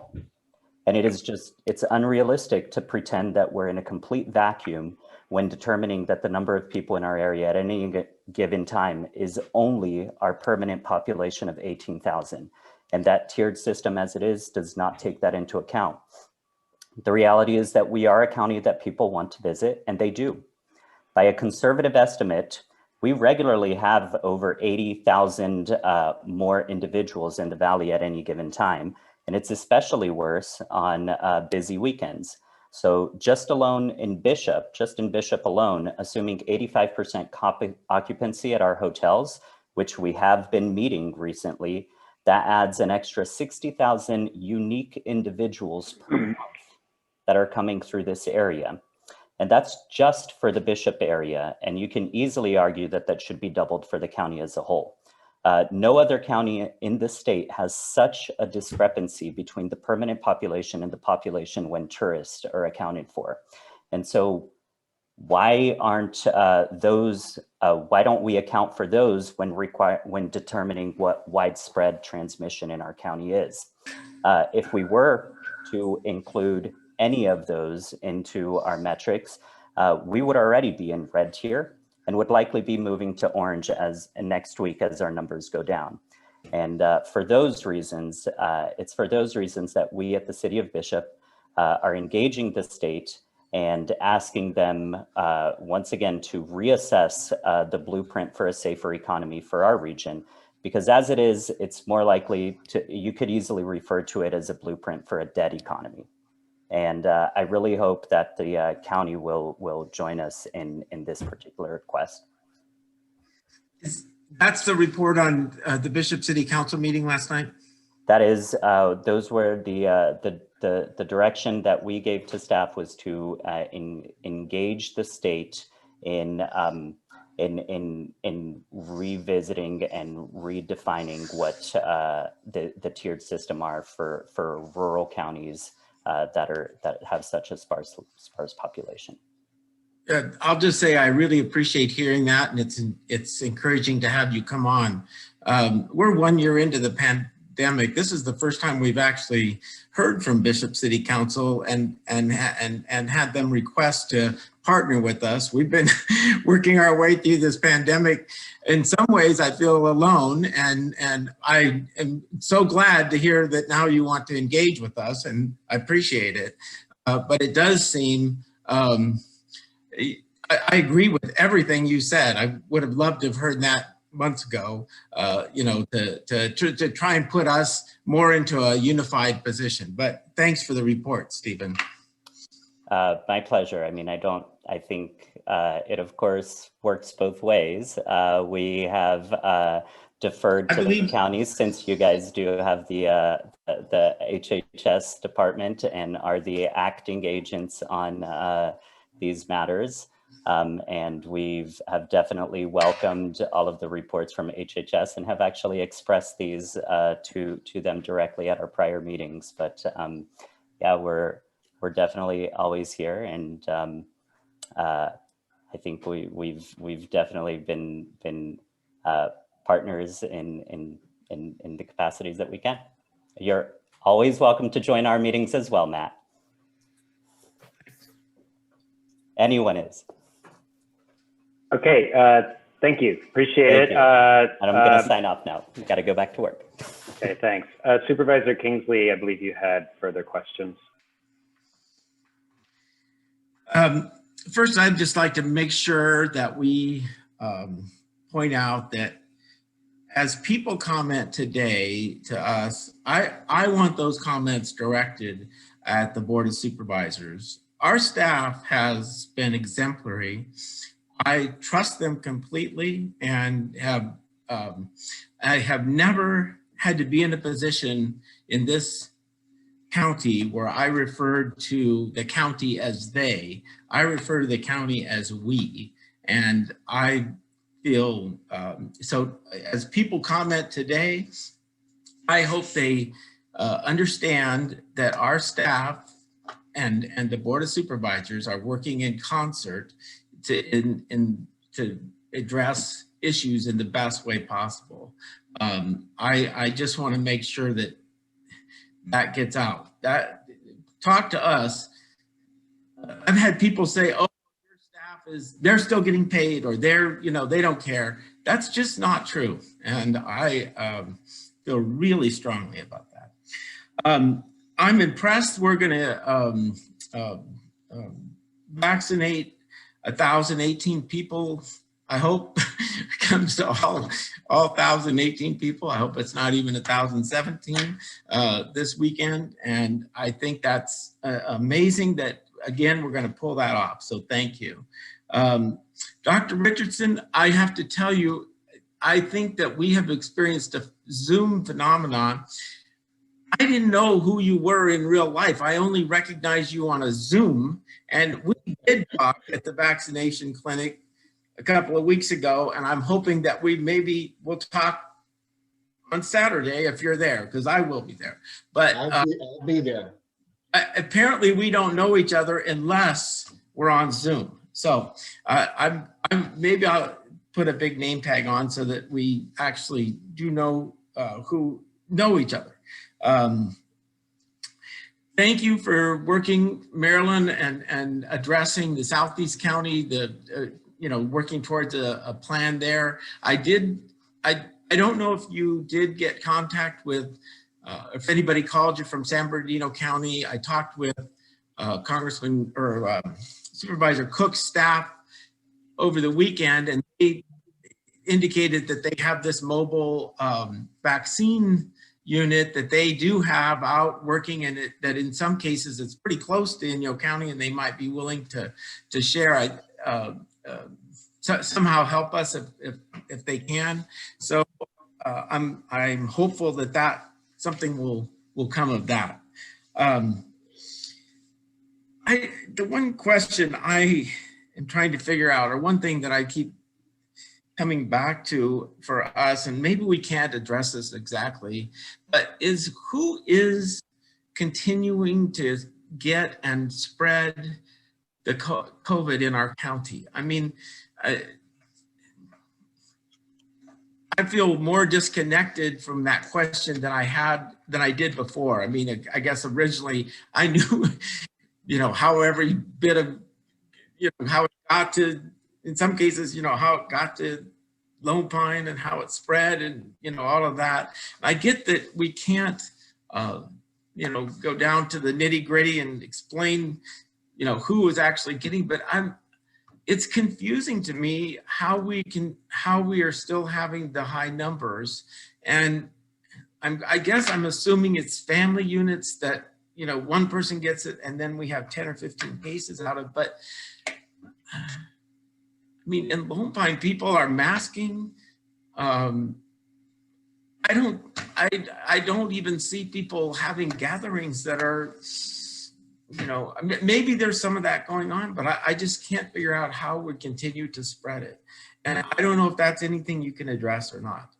And it's unrealistic to pretend that we're in a complete vacuum when determining that the number of people in our area at any given time is only our permanent population of 18,000. And that tiered system as it is does not take that into account. The reality is that we are a county that people want to visit, and they do. By a conservative estimate, we regularly have over 80,000 more individuals in the valley at any given time. And it's especially worse on busy weekends. So just in Bishop alone, assuming 85% occupancy at our hotels, which we have been meeting recently, that adds an extra 60,000 unique individuals per month that are coming through this area. And that's just for the Bishop area. And you can easily argue that that should be doubled for the county as a whole. No other county in the state has such a discrepancy between the permanent population and the population when tourists are accounted for. And so why don't we account for those when determining what widespread transmission in our county is? If we were to include any of those into our metrics, we would already be in red tier and would likely be moving to orange next week as our numbers go down. And for those reasons, it's for those reasons that we at the City of Bishop are engaging the state and asking them once again to reassess the blueprint for a safer economy for our region. Because as it is, it's more likely you could easily refer to it as a blueprint for a dead economy. And I really hope that the county will join us in this particular request. That's the report on the Bishop City Council meeting last night? That is, those were the direction that we gave to staff was to engage the state in revisiting and redefining what the tiered system are for rural counties that have such a sparse population. I'll just say I really appreciate hearing that, and it's encouraging to have you come on. We're 1 year into the pandemic. This is the first time we've actually heard from Bishop City Council and had them request to partner with us. We've been working our way through this pandemic. In some ways, I feel alone, and I am so glad to hear that now you want to engage with us, and I appreciate it. But it does seem, I agree with everything you said. I would have loved to have heard that months ago, to try and put us more into a unified position. But thanks for the report, Stephen. My pleasure. I mean, I think it of course works both ways. We have deferred to the counties since you guys do have the HHS department and are the acting agents on these matters. And have definitely welcomed all of the reports from HHS and have actually expressed these to them directly at our prior meetings. But yeah, we're definitely always here, and I think we've definitely been partners in the capacities that we can. You're always welcome to join our meetings as well, Matt. Anyone is. Okay, thank you. Appreciate it. And I'm going to sign off now. We've got to go back to work. Okay, thanks. Supervisor Kingsley, I believe you had further questions. First, I'd just like to make sure that we point out that as people comment today to us, I want those comments directed at the Board of Supervisors. Our staff has been exemplary. I trust them completely and I have never had to be in a position in this county where I referred to the county as they. I refer to the county as we. And I feel, so as people comment today, I hope they understand that our staff and the Board of Supervisors are working in concert to address issues in the best way possible. I just want to make sure that that gets out. That talk to us. I've had people say, "Oh, your staff they're still getting paid," or they're, they don't care. That's just not true, and I feel really strongly about that. I'm impressed. We're going to vaccinate 1,018 people. I hope it comes to all 1,018 people. I hope it's not even 1,017 this weekend. And I think that's amazing that, again, we're going to pull that off. So thank you. Dr. Richardson, I have to tell you, I think that we have experienced a Zoom phenomenon. I didn't know who you were in real life. I only recognized you on a Zoom. And we did talk at the vaccination clinic a couple of weeks ago, and I'm hoping that we'll talk on Saturday if you're there, because I will be there. But I'll be there. Apparently we don't know each other unless we're on Zoom. So maybe I'll put a big name tag on so that we actually do know who know each other. Thank you for working, Marilyn, and addressing the Southeast County, working towards a plan there. I don't know if you did get contact with, if anybody called you from San Bernardino County. I talked with Congressman or Supervisor Cook's staff over the weekend, and they indicated that they have this mobile vaccine unit that they do have out working, and that in some cases it's pretty close to Inyo County, and they might be willing to share. Somehow help us if they can. So I'm hopeful that something will come of that. The one question I am trying to figure out, or one thing that I keep coming back to for us, and maybe we can't address this exactly, but is who is continuing to get and spread the COVID in our county? I mean, I feel more disconnected from that question than I did before. I mean, I guess originally I knew, how every bit of, how it got to, in some cases, how it got to Lone Pine and how it spread and, all of that. I get that we can't, go down to the nitty gritty and explain, who is actually getting, but it's confusing to me how we are still having the high numbers. And I guess I'm assuming it's family units that, one person gets it and then we have 10 or 15 cases out of, but I mean, in Lone Pine, people are masking. I don't even see people having gatherings that are, maybe there's some of that going on, but I just can't figure out how we continue to spread it. And I don't know if that's anything you can address or not.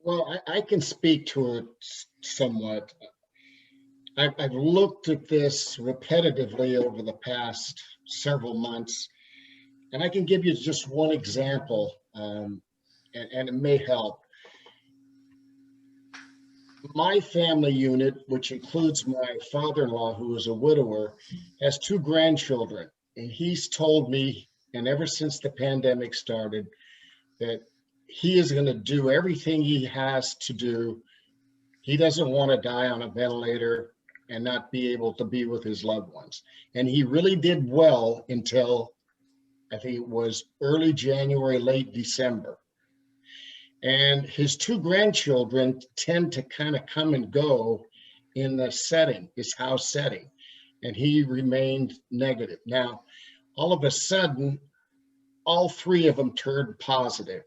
Well, I can speak to it somewhat. I've looked at this repetitively over the past several months, and I can give you just one example, and it may help. My family unit, which includes my father-in-law, who is a widower, has 2 grandchildren. And he's told me, and ever since the pandemic started, that he is going to do everything he has to do. He doesn't want to die on a ventilator and not be able to be with his loved ones. And he really did well until, I think it was early January, late December. And his 2 grandchildren tend to kind of come and go in the setting, his house setting, and he remained negative. Now, all of a sudden, all three of them turned positive,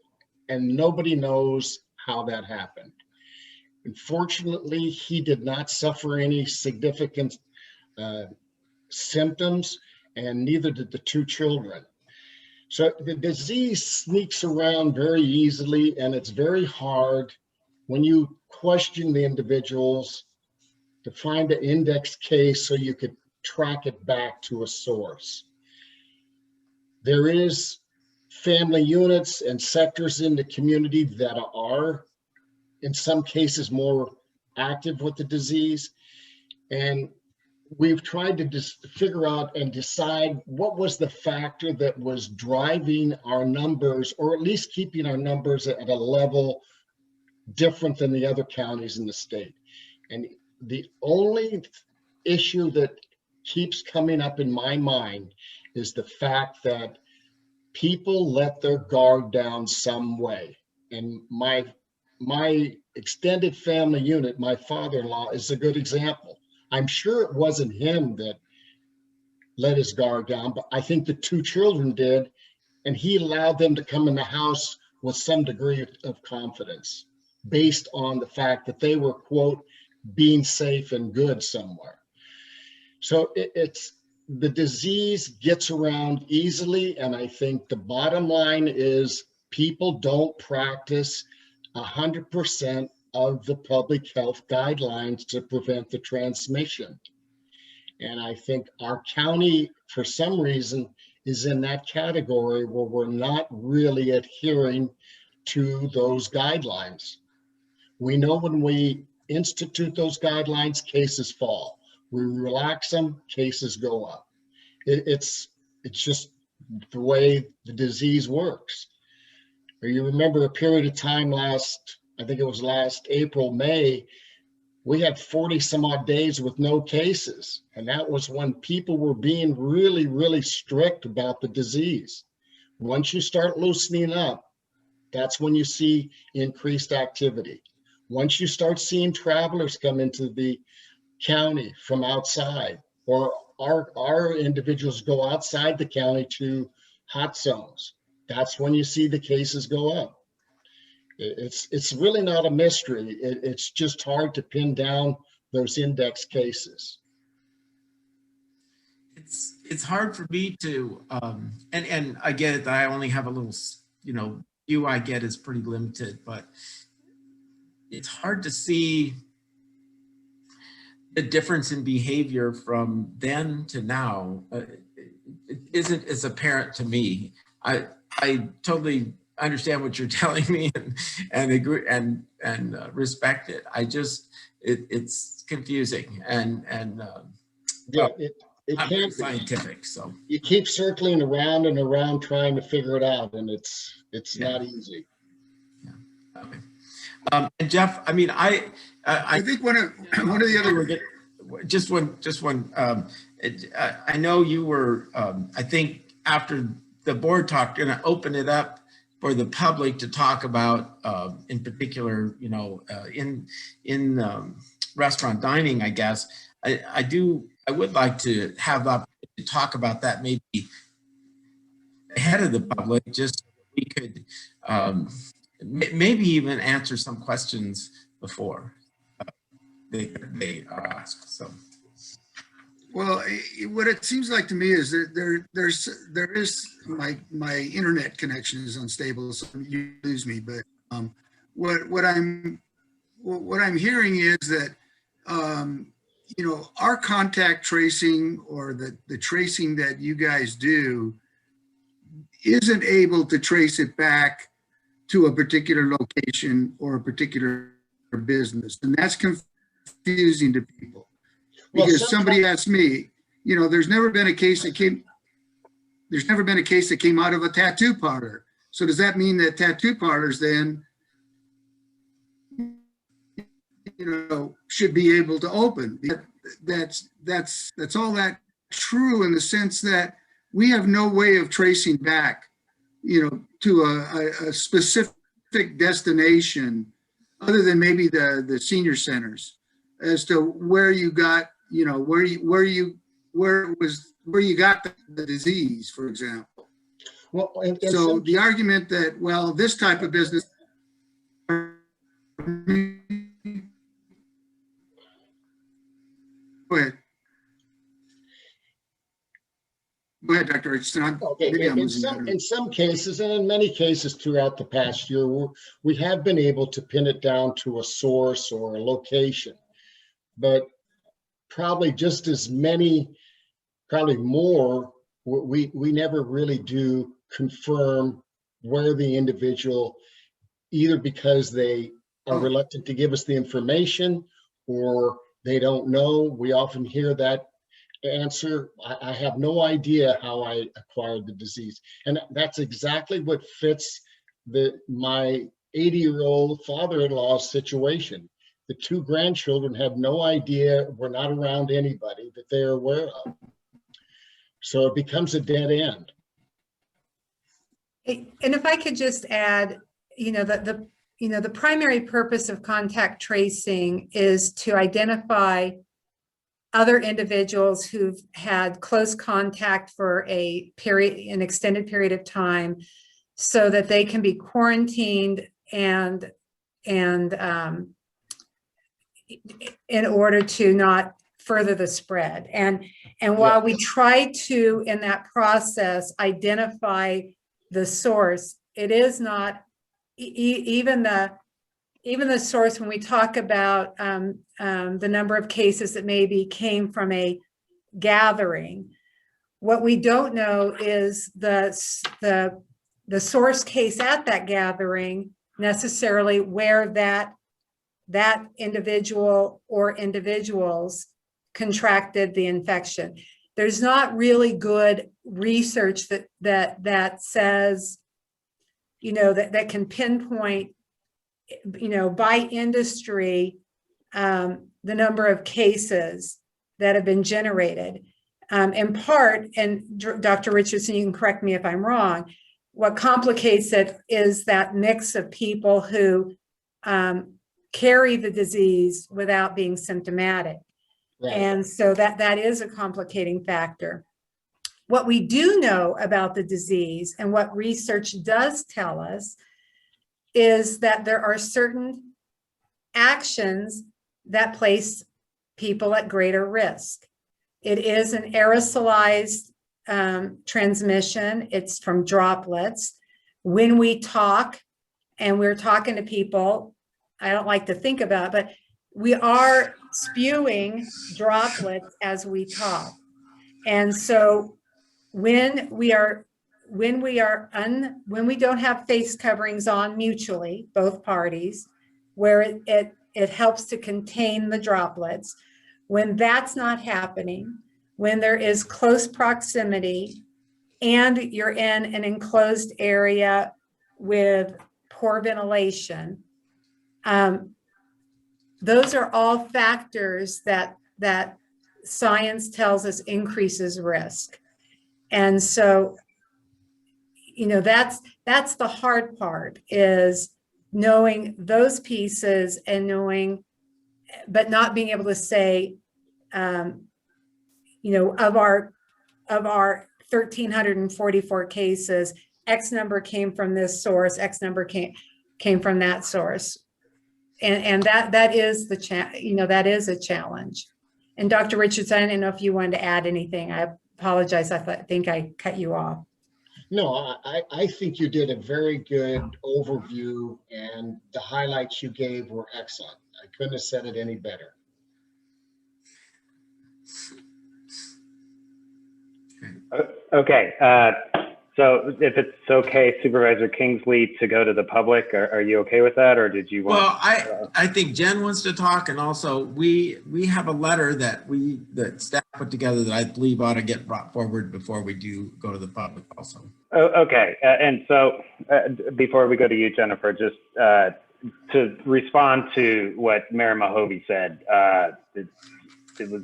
and nobody knows how that happened. Unfortunately, he did not suffer any significant symptoms, and neither did the two children. So the disease sneaks around very easily, and it's very hard when you question the individuals to find an index case so you could track it back to a source. There is family units and sectors in the community that are, in some cases, more active with the disease. And we've tried to just figure out and decide what was the factor that was driving our numbers, or at least keeping our numbers at a level different than the other counties in the state. And the only issue that keeps coming up in my mind is the fact that people let their guard down some way. And my extended family unit, my father-in-law, is a good example. I'm sure it wasn't him that let his guard down, but I think the two children did, and he allowed them to come in the house with some degree of confidence based on the fact that they were, quote, being safe and good somewhere. So it's the disease gets around easily, and I think the bottom line is people don't practice 100% of the public health guidelines to prevent the transmission. And I think our county, for some reason, is in that category where we're not really adhering to those guidelines. We know when we institute those guidelines, cases fall. We relax them, cases go up. It's just the way the disease works. You remember a period of time I think it was last April, May, we had 40 some odd days with no cases. And that was when people were being really, really strict about the disease. Once you start loosening up, that's when you see increased activity. Once you start seeing travelers come into the county from outside, or our individuals go outside the county to hot zones, that's when you see the cases go up. It's really not a mystery. It's just hard to pin down those index cases. It's hard for me to, and I get it that I only have a little, view I get is pretty limited, but it's hard to see the difference in behavior from then to now. It isn't as apparent to me. I totally understand what you're telling me and agree and respect it. It's confusing and yeah, it not can't be scientific. So you keep circling around and around trying to figure it out, and it's not easy. Yeah. Okay. And Jeff, I mean, I think one of the other just one. I know you were. I think after the board talk, going to open it up for the public to talk about, in particular, in restaurant dining. I guess I would like to have the opportunity to talk about that maybe ahead of the public, just so we could maybe even answer some questions before they are asked. So. Well, what it seems like to me is that there is my internet connection is unstable, so you lose me. But what I'm hearing is that our contact tracing, or the tracing that you guys do, isn't able to trace it back to a particular location or a particular business, and that's confusing to people. Because somebody asked me, there's never been a case that came out of a tattoo parlor. So does that mean that tattoo parlors then, should be able to open? That's all that true, in the sense that we have no way of tracing back, to a specific destination, other than maybe the senior centers. as to where you got, you know, where you got the disease, for example. Well, So the argument that, well, this type of business. Go ahead. Go ahead, Dr. Richardson. Okay, in some cases, and in many cases throughout the past year, we have been able to pin it down to a source or a location, but probably just as many, probably more, we never really do confirm where the individual, either because they are reluctant to give us the information or they don't know. We often hear that answer, I have no idea how I acquired the disease. And that's exactly what fits my 80-year-old father-in-law's situation. The two grandchildren have no idea, we're not around anybody that they're aware of. So it becomes a dead end. And if I could just add, you know, that the primary purpose of contact tracing is to identify other individuals who've had close contact for an extended period of time, so that they can be quarantined and in order to not further the spread. And while we try to, in that process, identify the source, it is not even the source. When we talk about the number of cases that maybe came from a gathering, what we don't know is the source case at that gathering, necessarily where that individual or individuals contracted the infection. There's not really good research that says, you know, that can pinpoint, you know, by industry, the number of cases that have been generated. In part, and Dr. Richardson, you can correct me if I'm wrong, what complicates it is that mix of people who carry the disease without being symptomatic. Right. And so that is a complicating factor. What we do know about the disease and what research does tell us is that there are certain actions that place people at greater risk. It is an aerosolized transmission. It's from droplets. When we talk and we're talking to people, I don't like to think about it, but we are spewing droplets as we talk. And so when we don't have face coverings on mutually, both parties, where it helps to contain the droplets, when that's not happening, when there is close proximity and you're in an enclosed area with poor ventilation, those are all factors that science tells us increases risk. And so, you know, that's the hard part, is knowing those pieces and knowing, but not being able to say, you know, of our 1,344 cases, X number came from this source, X number came from that source. And that is that is a challenge. And Dr. Richardson, I don't know if you wanted to add anything. I apologize. I think I cut you off. No, I think you did a very good overview, and the highlights you gave were excellent. I couldn't have said it any better. Okay. So if it's okay, Supervisor Kingsley, to go to the public, are you okay with that, or did you want? Well, I think Jen wants to talk, and also we have a letter that staff put together that I believe ought to get brought forward before we do go to the public also. Oh, okay. And so before we go to you, Jennifer, just to respond to what Mayor Mahovey said, it was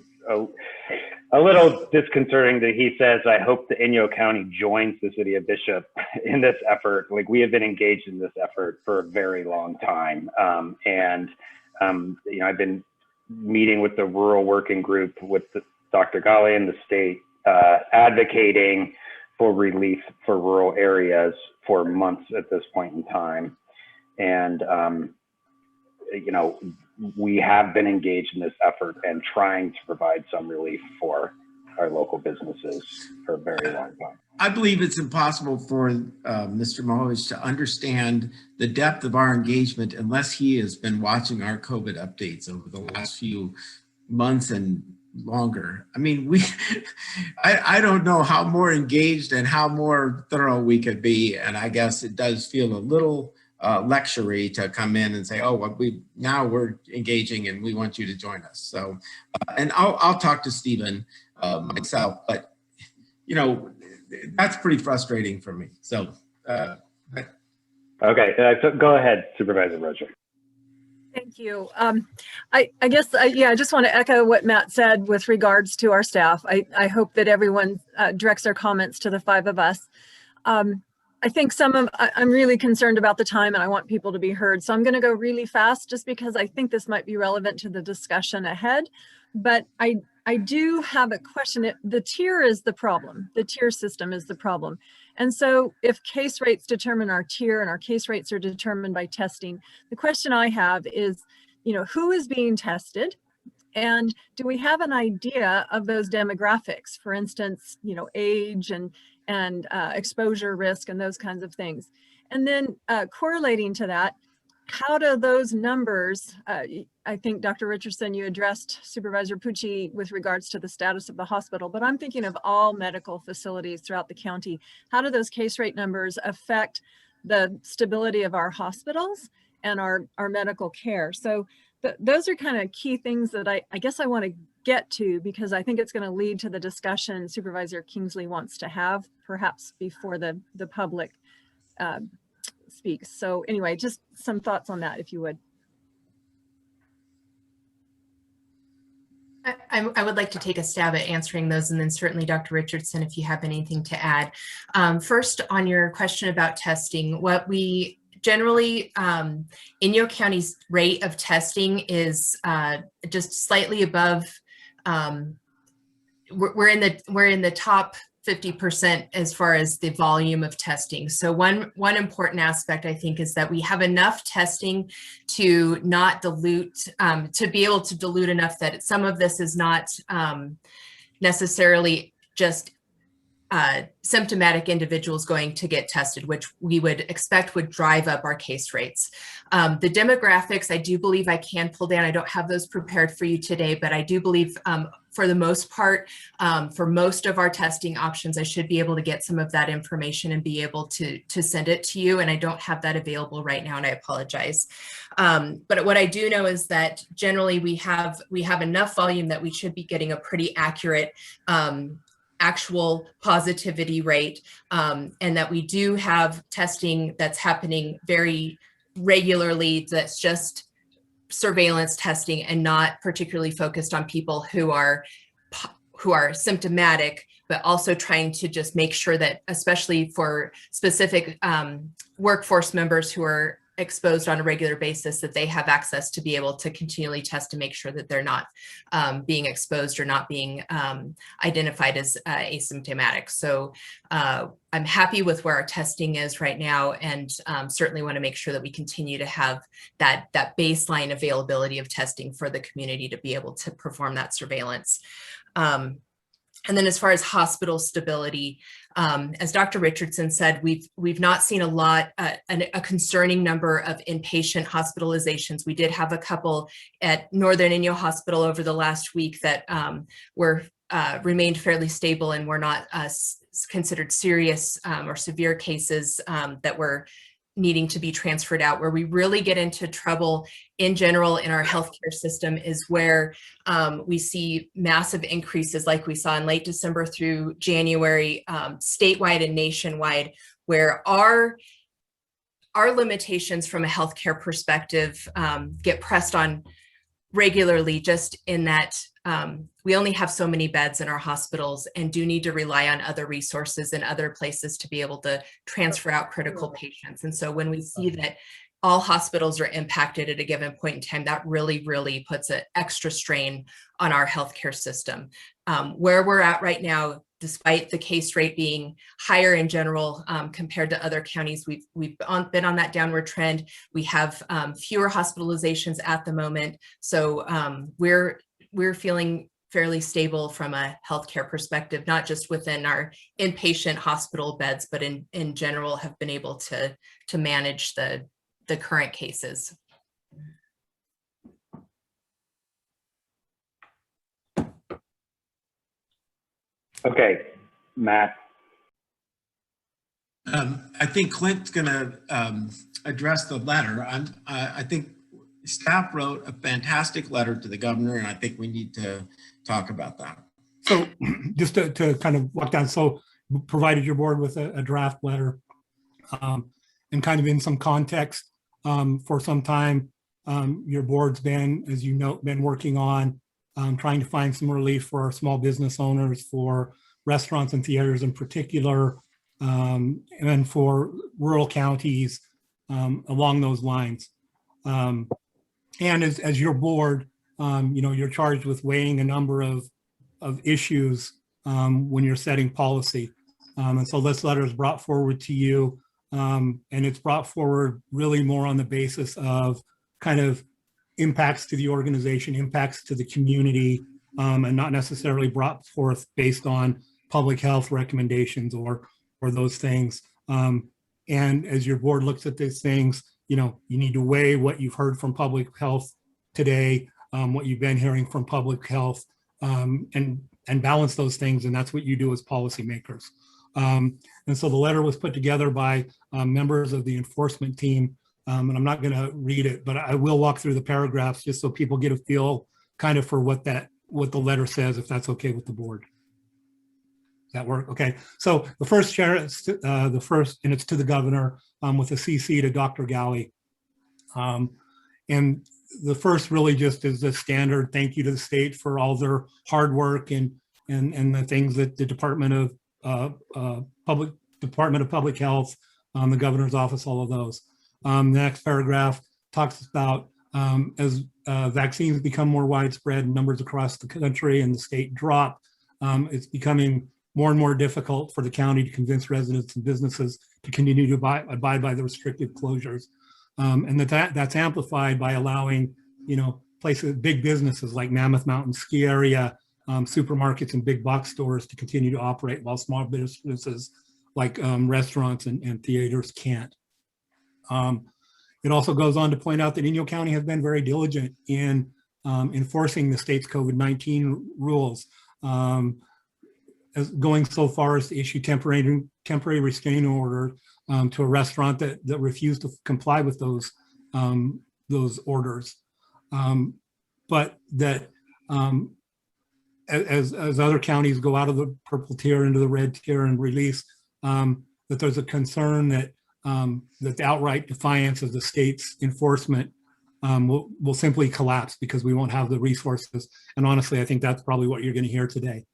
a little disconcerting that he says, I hope the Inyo County joins the city of Bishop in this effort. Like, we have been engaged in this effort for a very long time. You know, I've been meeting with the rural working group with Dr. Gali and the state, advocating for relief for rural areas for months at this point in time. And, you know, we have been engaged in this effort and trying to provide some relief for our local businesses for a very long time. I believe it's impossible for Mr. Mohowicz to understand the depth of our engagement unless he has been watching our COVID updates over the last few months and longer. I mean, I don't know how more engaged and how more thorough we could be. And I guess it does feel a little lectury to come in and say, oh, well, now we're engaging and we want you to join us. So, and I'll talk to Stephen myself, but you know, that's pretty frustrating for me. So, okay, so go ahead, Supervisor Roger. Thank you. I guess, I just want to echo what Matt said with regards to our staff. I hope that everyone directs their comments to the five of us. I think I'm really concerned about the time and I want people to be heard. So I'm going to go really fast just because I think this might be relevant to the discussion ahead. But I do have a question. The tier is the problem. The tier system is the problem. And so if case rates determine our tier and our case rates are determined by testing, the question I have is, you know, who is being tested? And do we have an idea of those demographics? For instance, you know, age and exposure risk and those kinds of things. And then correlating to that, how do those numbers, I think Dr. Richardson, you addressed Supervisor Pucci with regards to the status of the hospital, but I'm thinking of all medical facilities throughout the county. How do those case rate numbers affect the stability of our hospitals and our medical care? So those are kind of key things that I guess I want to get to, because I think it's going to lead to the discussion Supervisor Kingsley wants to have, perhaps before the public speaks. So anyway, just some thoughts on that, if you would. I would like to take a stab at answering those, and then certainly Dr. Richardson, if you have anything to add. First, on your question about testing, what we generally, Inyo County's rate of testing is just slightly above, we're in the top 50% as far as the volume of testing. So one important aspect, I think, is that we have enough testing to not dilute, to be able to dilute enough that some of this is not necessarily just symptomatic individuals going to get tested, which we would expect would drive up our case rates. The demographics, I do believe I can pull down. I don't have those prepared for you today, but I do believe for the most part, for most of our testing options, I should be able to get some of that information and be able to send it to you. And I don't have that available right now, and I apologize. But what I do know is that generally we have enough volume that we should be getting a pretty accurate actual positivity rate, and that we do have testing that's happening very regularly that's just surveillance testing and not particularly focused on people who are symptomatic, but also trying to just make sure that, especially for specific workforce members who are exposed on a regular basis, that they have access to be able to continually test to make sure that they're not being exposed or not being identified as asymptomatic. So I'm happy with where our testing is right now, and certainly want to make sure that we continue to have that baseline availability of testing for the community to be able to perform that surveillance. And then as far as hospital stability, as Dr. Richardson said, we've not seen a concerning number of inpatient hospitalizations. We did have a couple at Northern Inyo Hospital over the last week that remained fairly stable and were not considered serious or severe cases that were needing to be transferred out. Where we really get into trouble in general in our healthcare system is where we see massive increases like we saw in late December through January, statewide and nationwide, where our limitations from a healthcare perspective get pressed on regularly, just in that we only have so many beds in our hospitals and do need to rely on other resources and other places to be able to transfer out critical patients. And so when we see that all hospitals are impacted at a given point in time, that really, really puts an extra strain on our healthcare system. Where we're at right now, despite the case rate being higher in general compared to other counties, we've been on that downward trend. We have fewer hospitalizations at the moment, so we're feeling fairly stable from a healthcare perspective, not just within our inpatient hospital beds, but in general have been able to manage the current cases. Okay, Matt. I think Clint's going to address the letter. I think staff wrote a fantastic letter to the governor, and I think we need to talk about that. So just to kind of walk down, so provided your board with a draft letter and kind of in some context for some time, your board's been, as you know, been working on trying to find some relief for our small business owners, for restaurants and theaters in particular, and for rural counties along those lines. And as your board, you know, you're charged with weighing a number of issues when you're setting policy. And so this letter is brought forward to you, and it's brought forward really more on the basis of kind of impacts to the organization, impacts to the community, and not necessarily brought forth based on public health recommendations or those things. And as your board looks at these things, you know, you need to weigh what you've heard from public health today, what you've been hearing from public health, and balance those things. And that's what you do as policymakers. And so the letter was put together by members of the enforcement team. And I'm not going to read it, but I will walk through the paragraphs just so people get a feel kind of for what the letter says, if that's okay with the board. Does that work? Okay. So the first share, and it's to the governor with a CC to Dr. Galley. And the first really just is the standard thank you to the state for all their hard work and the things that the Department of Public Health, the governor's office, all of those. The next paragraph talks about as vaccines become more widespread, numbers across the country and the state drop, it's becoming more and more difficult for the county to convince residents and businesses to continue to abide by the restrictive closures. And that's amplified by allowing, you know, places, big businesses like Mammoth Mountain Ski Area, supermarkets and big box stores to continue to operate, while small businesses like restaurants and theaters can't. It also goes on to point out that Inyo County has been very diligent in enforcing the state's COVID-19 rules, as going so far as to issue temporary restraining order to a restaurant that refused to comply with those orders. But that as other counties go out of the purple tier into the red tier and release, that there's a concern that that the outright defiance of the state's enforcement will simply collapse because we won't have the resources. And honestly, I think that's probably what you're going to hear today.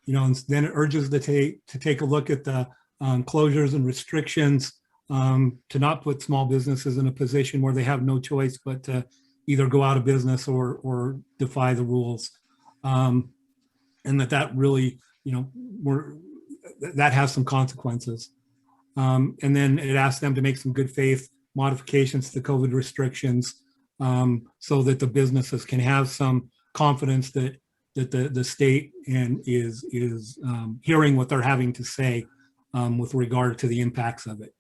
You know, and then it urges to take a look at the closures and restrictions to not put small businesses in a position where they have no choice but to either go out of business or defy the rules. And that really, you know, that has some consequences. And then it asks them to make some good faith modifications to the COVID restrictions so that the businesses can have some confidence that the state is hearing what they're having to say with regard to the impacts of it.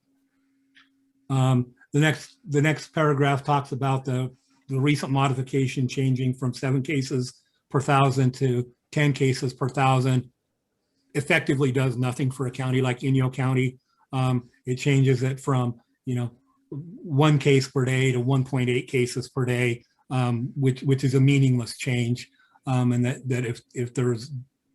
The next paragraph talks about the recent modification changing from 7 cases per 1,000 to 10 cases per 1,000. Effectively does nothing for a county like Inyo County. It changes it from, you know, 1 case per day to 1.8 cases per day, which is a meaningless change. And that if there's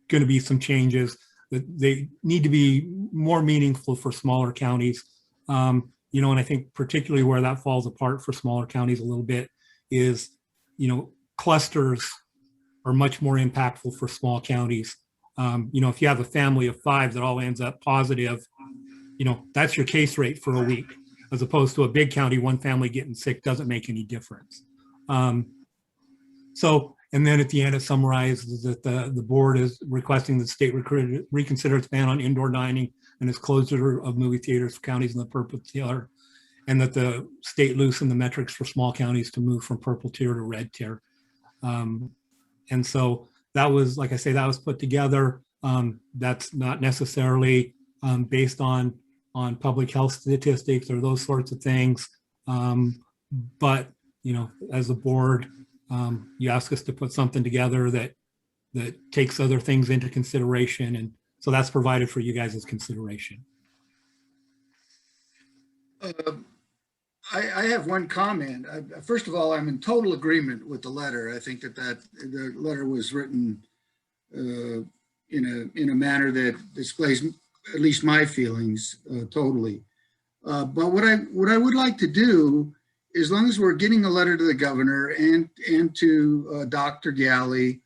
going to be some changes, that they need to be more meaningful for smaller counties. You know, and I think particularly where that falls apart for smaller counties a little bit is, you know, clusters are much more impactful for small counties. You know, if you have a family of 5 that all ends up positive, you know, that's your case rate for a week. as opposed to a big county, one family getting sick doesn't make any difference. And then at the end, it summarizes that the board is requesting the state reconsider its ban on indoor dining and its closure of movie theaters for counties in the purple tier, and that the state loosen the metrics for small counties to move from purple tier to red tier. And so that was, like I say, that was put together. That's not necessarily based on public health statistics or those sorts of things. But, you know, as a board, you ask us to put something together that takes other things into consideration. And so that's provided for you guys as consideration. I have one comment. First of all, I'm in total agreement with the letter. I think that the letter was written in a manner that displays at least my feelings totally. But what I would like to do, as long as we're getting a letter to the governor and to Dr. Galley,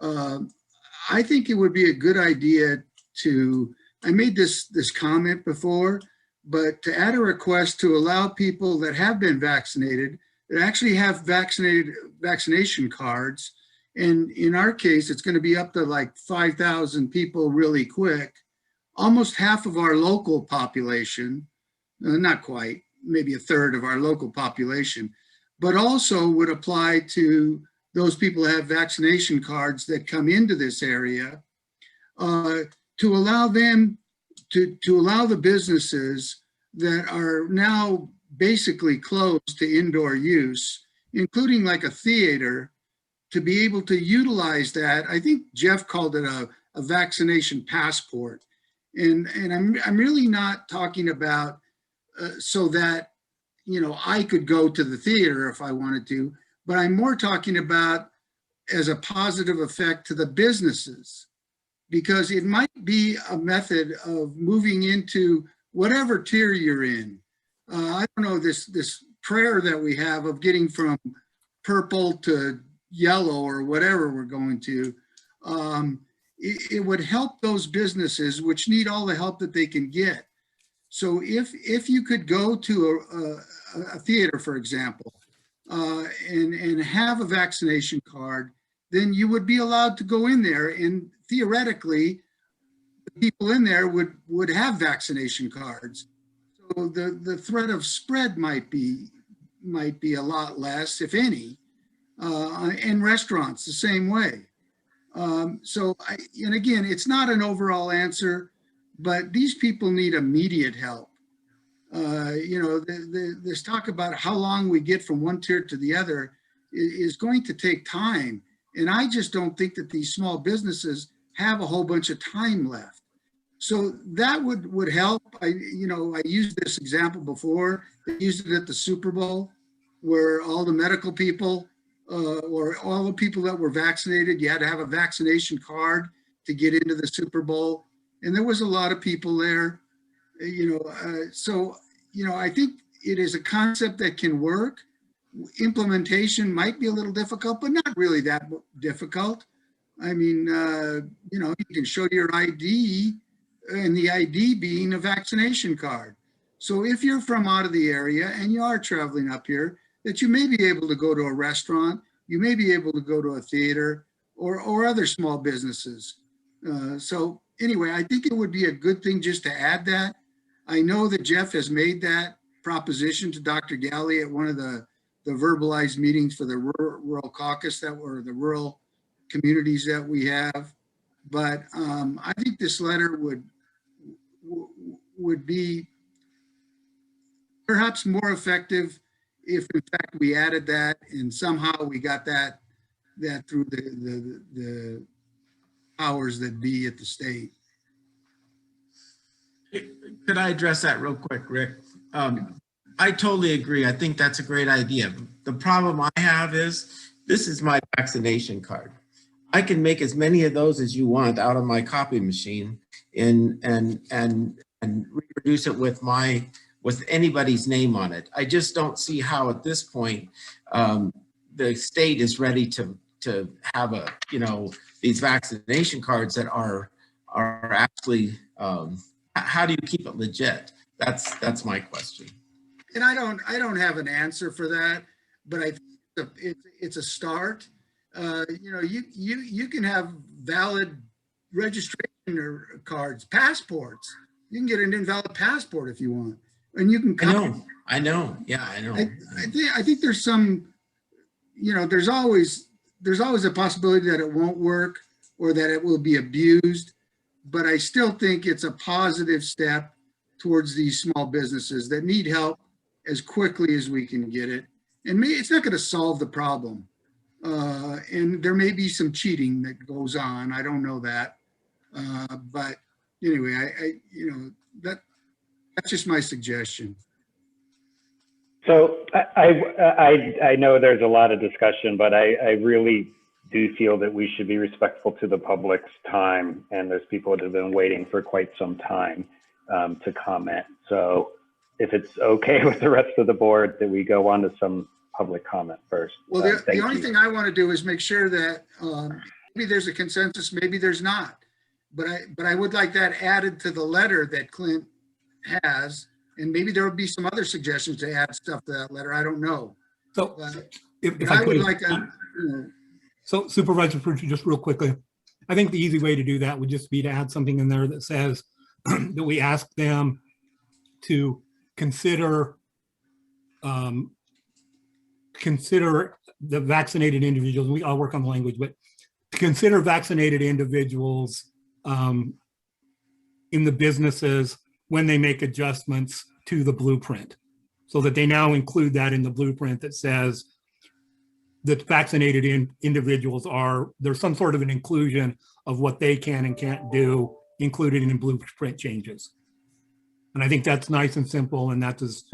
I think it would be a good idea to, I made this comment before, but to add a request to allow people that have been vaccinated, that actually have vaccination cards. And in our case, it's going to be up to like 5,000 people really quick. Almost half of our local population, not quite, maybe a third of our local population, but also would apply to those people who have vaccination cards that come into this area, to allow them to allow the businesses that are now basically closed to indoor use, including like a theater, to be able to utilize that. I think Jeff called it a vaccination passport. And I'm really not talking about so that, you know, I could go to the theater if I wanted to, but I'm more talking about as a positive effect to the businesses, because it might be a method of moving into whatever tier you're in. I don't know, this prayer that we have of getting from purple to yellow or whatever we're going to, it would help those businesses which need all the help that they can get. So if you could go to a theater, for example, and have a vaccination card, then you would be allowed to go in there, and theoretically, the people in there would have vaccination cards. So the threat of spread might be a lot less, if any, and restaurants the same way. And again, it's not an overall answer, but these people need immediate help. You know, this talk about how long we get from one tier to the other is going to take time. And I just don't think that these small businesses have a whole bunch of time left. So that would help. I used this example before. I used it at the Super Bowl, where all the medical people or all the people that were vaccinated, you had to have a vaccination card to get into the Super Bowl. And there was a lot of people there, so, I think it is a concept that can work. Implementation might be a little difficult, but not really that difficult. I mean, you can show your ID, and the ID being a vaccination card. So if you're from out of the area and you are traveling up here, that you may be able to go to a restaurant, you may be able to go to a theater or other small businesses. So anyway, I think it would be a good thing just to add that. I know that Jeff has made that proposition to Dr. Galley at one of the verbalized meetings for the rural caucus that were the rural communities that we have. But I think this letter would be perhaps more effective if in fact we added that and somehow we got that through the powers that be at the state. Could I address that real quick, Rick? I totally agree. I think that's a great idea. The problem I have is, this is my vaccination card. I can make as many of those as you want out of my copy machine and reproduce it with anybody's name on it. I just don't see how at this point the state is ready to have these vaccination cards that are actually how do you keep it legit? That's my question. and I don't have an answer for that, but I think it's a start. You know, you can have valid registration or cards, passports. You can get an invalid passport if you want, and you can. I know. Yeah, I know. I think there's some, you know, there's always a possibility that it won't work or that it will be abused, but I still think it's a positive step towards these small businesses that need help as quickly as we can get it. And it's not going to solve the problem. And there may be some cheating that goes on. I don't know that. But anyway, you know, that's just my suggestion. So I know there's a lot of discussion, but I really do feel that we should be respectful to the public's time, and there's people that have been waiting for quite some time to comment. So if it's okay with the rest of the board, that we go on to some public comment first. Well, the only thing I want to do is make sure that maybe there's a consensus, maybe there's not, but I would like that added to the letter that Clint has. And maybe there would be some other suggestions to add stuff to that letter. I don't know. So if I I would could, like a, so Supervisor Pruitt, just real quickly, I think the easy way to do that would just be to add something in there that says that we ask them to consider the vaccinated individuals. I'll work on the language, but to consider vaccinated individuals in the businesses when they make adjustments to the blueprint, so that they now include that in the blueprint that says that vaccinated individuals there's some sort of an inclusion of what they can and can't do included in blueprint changes. And I think that's nice and simple, and that is,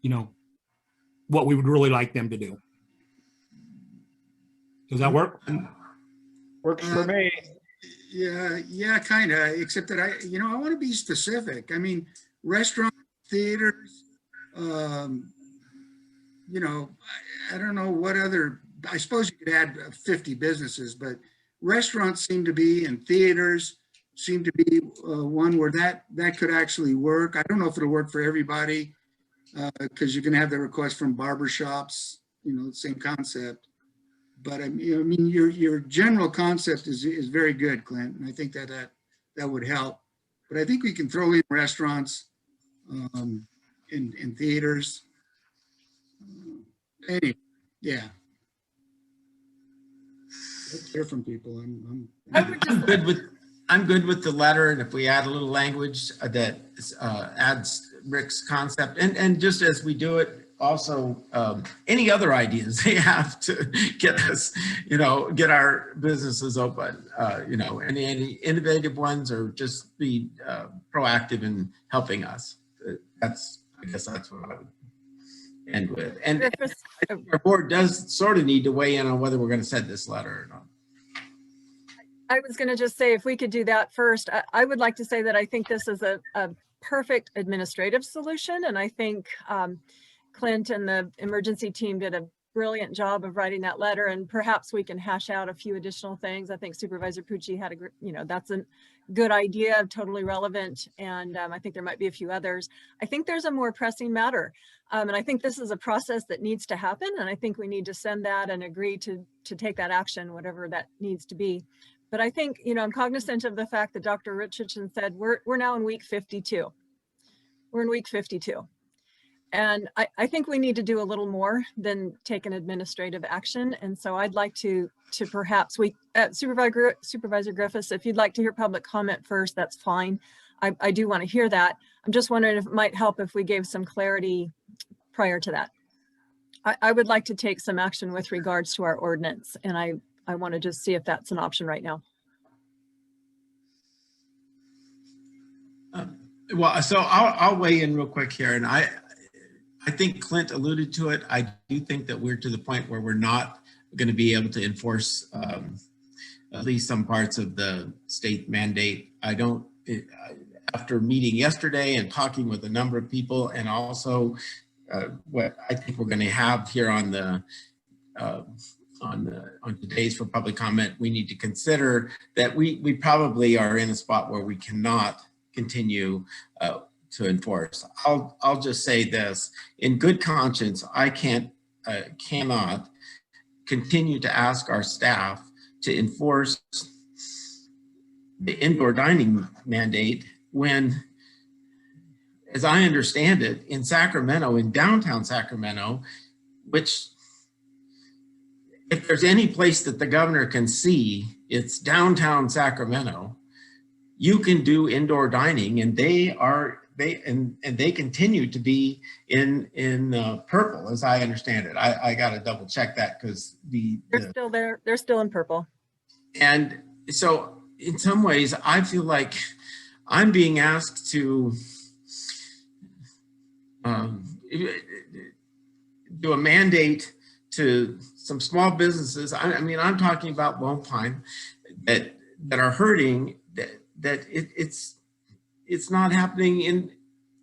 you know, what we would really like them to do. Does that work? Works for me. yeah, kind of, except that I want to be specific. I mean, restaurants, theaters, you know, I don't know what other, I suppose you could add 50 businesses, but restaurants seem to be, and theaters seem to be one where that could actually work. I don't know if it'll work for everybody, because you can have the request from barbershops, you know, same concept. But I mean, your general concept is very good, Clint, and I think that would help. But I think we can throw in restaurants, in theaters. Anyway, yeah. Let's hear from people. I'm good with the letter, and if we add a little language that adds Rick's concept, and just as we do it, also any other ideas they have to get us, you know, get our businesses open, you know, any innovative ones, or just be proactive in helping us. I guess that's what I would end with. And I think our board does sort of need to weigh in on whether we're going to send this letter or not. I was going to just say, if we could do that first, I would like to say that I think this is a perfect administrative solution. And I think Clint and the emergency team did a brilliant job of writing that letter, and perhaps we can hash out a few additional things. I think Supervisor Pucci had that's a good idea, totally relevant. And I think there might be a few others. I think there's a more pressing matter. And I think this is a process that needs to happen. And I think we need to send that and agree to take that action, whatever that needs to be. But I think, I'm cognizant of the fact that Dr. Richardson said we're now in week 52. We're in week 52. And I think we need to do a little more than take an administrative action. And so I'd like to perhaps Supervisor Griffiths, if you'd like to hear public comment first, that's fine. I do want to hear that. I'm just wondering if it might help if we gave some clarity prior to that. I would like to take some action with regards to our ordinance, and I want to just see if that's an option right now. Well, so I'll weigh in real quick here, and I think Clint alluded to it. I do think that we're to the point where we're not going to be able to enforce at least some parts of the state mandate. After meeting yesterday and talking with a number of people, and also what I think we're going to have here on today's for public comment, we need to consider that we probably are in a spot where we cannot continue enforce. I'll just say this, in good conscience, I cannot continue to ask our staff to enforce the indoor dining mandate when, as I understand it, in Sacramento, in downtown Sacramento, which if there's any place that the governor can see, it's downtown Sacramento, you can do indoor dining, and they continue to be in purple, as I understand it. I got to double check that because They're still there. They're still in purple. And so in some ways, I feel like I'm being asked to do a mandate to some small businesses. I mean, I'm talking about Lone Pine that are hurting, that it's not happening in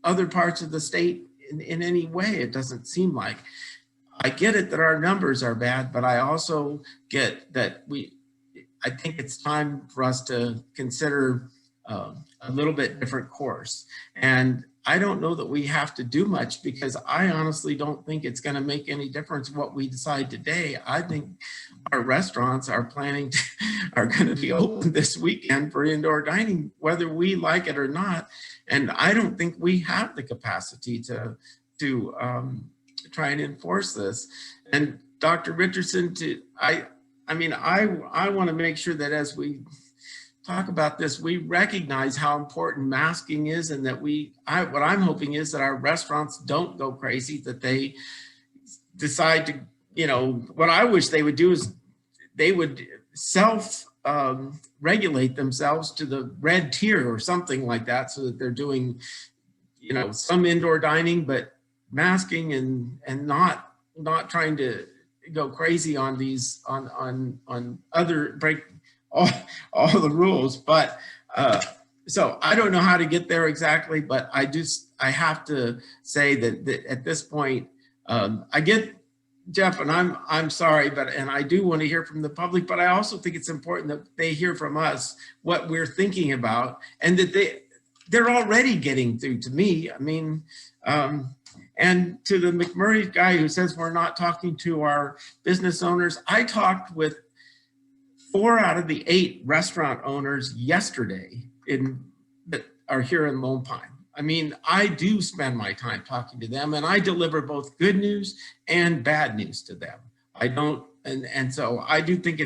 other parts of the state in any way. It doesn't seem like. I get it that our numbers are bad, but I also get that I think it's time for us to consider a little bit different course. And I don't know that we have to do much, because I honestly don't think it's going to make any difference what we decide today. I think our restaurants are going to be open this weekend for indoor dining, whether we like it or not. And I don't think we have the capacity to try and enforce this. And Dr. Richardson, I want to make sure that as we talk about this, we recognize how important masking is, and that what I'm hoping is that our restaurants don't go crazy, that they decide to, what I wish they would do is they would regulate themselves to the red tier or something like that, so that they're doing, some indoor dining, but masking and not trying to go crazy on these, on other break all the rules. But so I don't know how to get there exactly, but I have to say that at this point, I get Jeff, and I'm sorry, and I do want to hear from the public, but I also think it's important that they hear from us what we're thinking about, and that they're already getting through to me. I mean, and to the McMurray guy who says we're not talking to our business owners, I talked with 4 out of the 8 restaurant owners yesterday that are here in Lone Pine. I mean, I do spend my time talking to them, and I deliver both good news and bad news to them. I don't, and so I do think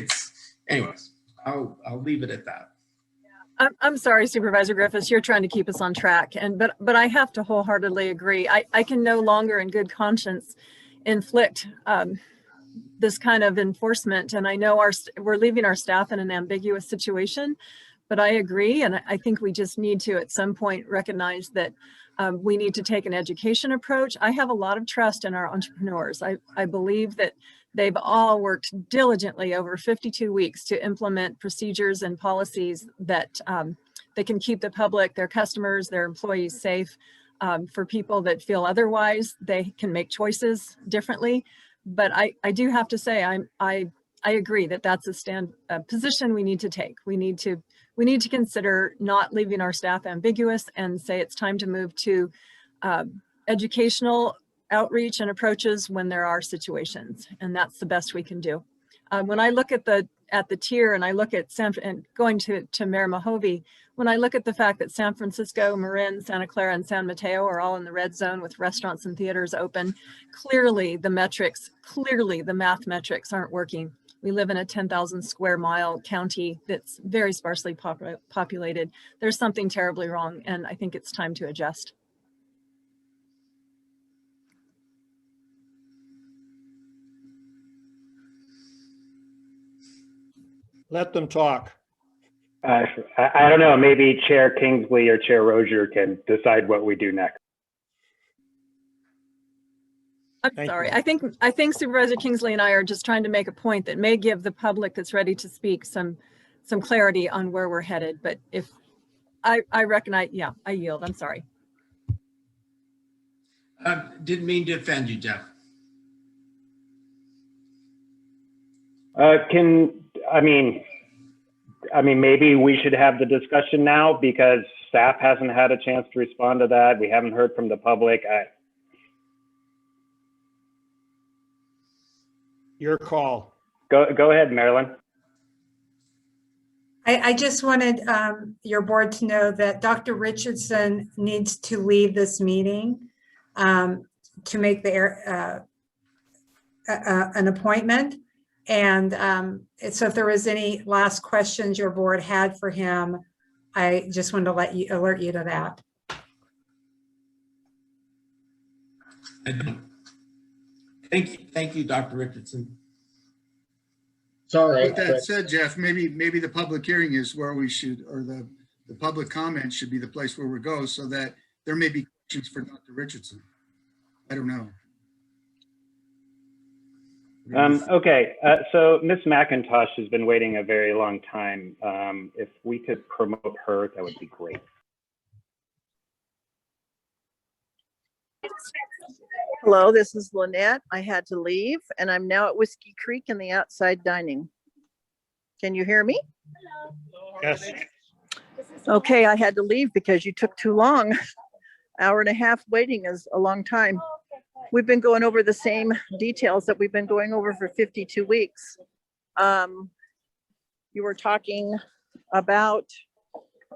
anyways, I'll leave it at that. I'm sorry, Supervisor Griffiths, you're trying to keep us on track, but I have to wholeheartedly agree. I can no longer in good conscience inflict this kind of enforcement. And I know we're leaving our staff in an ambiguous situation, but I agree. And I think we just need to, at some point, recognize that we need to take an education approach. I have a lot of trust in our entrepreneurs. I believe that they've all worked diligently over 52 weeks to implement procedures and policies that they can keep the public, their customers, their employees safe. For people that feel otherwise, they can make choices differently. But I do have to say, I agree that that's a position we need to take. We need to consider not leaving our staff ambiguous, and say it's time to move to educational outreach and approaches when there are situations, and that's the best we can do. When I look at the tier, and I look at and going to Mayor Mojave, when I look at the fact that San Francisco, Marin, Santa Clara, and San Mateo are all in the red zone with restaurants and theaters open, clearly the math metrics aren't working. We live in a 10,000 square mile county that's very sparsely populated. There's something terribly wrong, and I think it's time to adjust. Let them talk. I don't know, maybe Chair Kingsley or Chair Rozier can decide what we do next. I'm sorry. I think Supervisor Kingsley and I are just trying to make a point that may give the public that's ready to speak some clarity on where we're headed. But if I recognize, yeah, I yield. I'm sorry. Didn't mean to offend you, Jeff. I mean, maybe we should have the discussion now because staff hasn't had a chance to respond to that. We haven't heard from the public. Your call. Go ahead, Marilyn. I just wanted your board to know that Dr. Richardson needs to leave this meeting to make the an appointment. And so if there was any last questions your board had for him, I just wanted to alert you to that. Thank you, Dr. Richardson. Sorry. With that said, Jeff, maybe the public hearing is where we should, or the public comment should be the place where we go, so that there may be questions for Dr. Richardson. I don't know. Okay, so Ms. McIntosh has been waiting a very long time. If we could promote her, that would be great. Hello, this is Lynette. I had to leave and I'm now at Whiskey Creek in the outside dining. Can you hear me? Yes. Okay, I had to leave because you took too long. Hour and a half waiting is a long time. We've been going over the same details that we've been going over for 52 weeks. You were talking about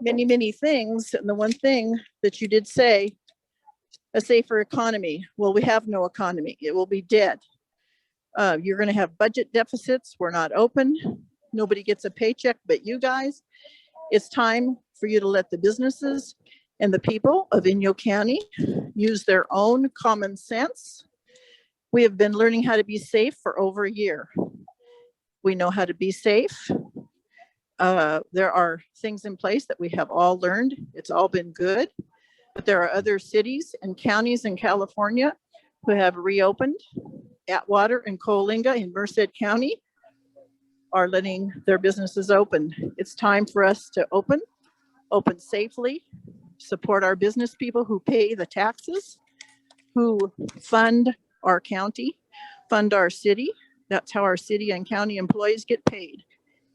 many things, and the one thing that you did say, a safer economy. Well, we have no economy. It will be dead. You're going to have budget deficits. We're not open. Nobody gets a paycheck but you guys. It's time for you to let the businesses and the people of Inyo County use their own common sense. We have been learning how to be safe for over a year. We know how to be safe. There are things in place that we have all learned. It's all been good. But there are other cities and counties in California who have reopened. Atwater and Coalinga in Merced County are letting their businesses open. It's time for us to open safely, support our business people who pay the taxes, who fund our county, fund our city. That's how our city and county employees get paid.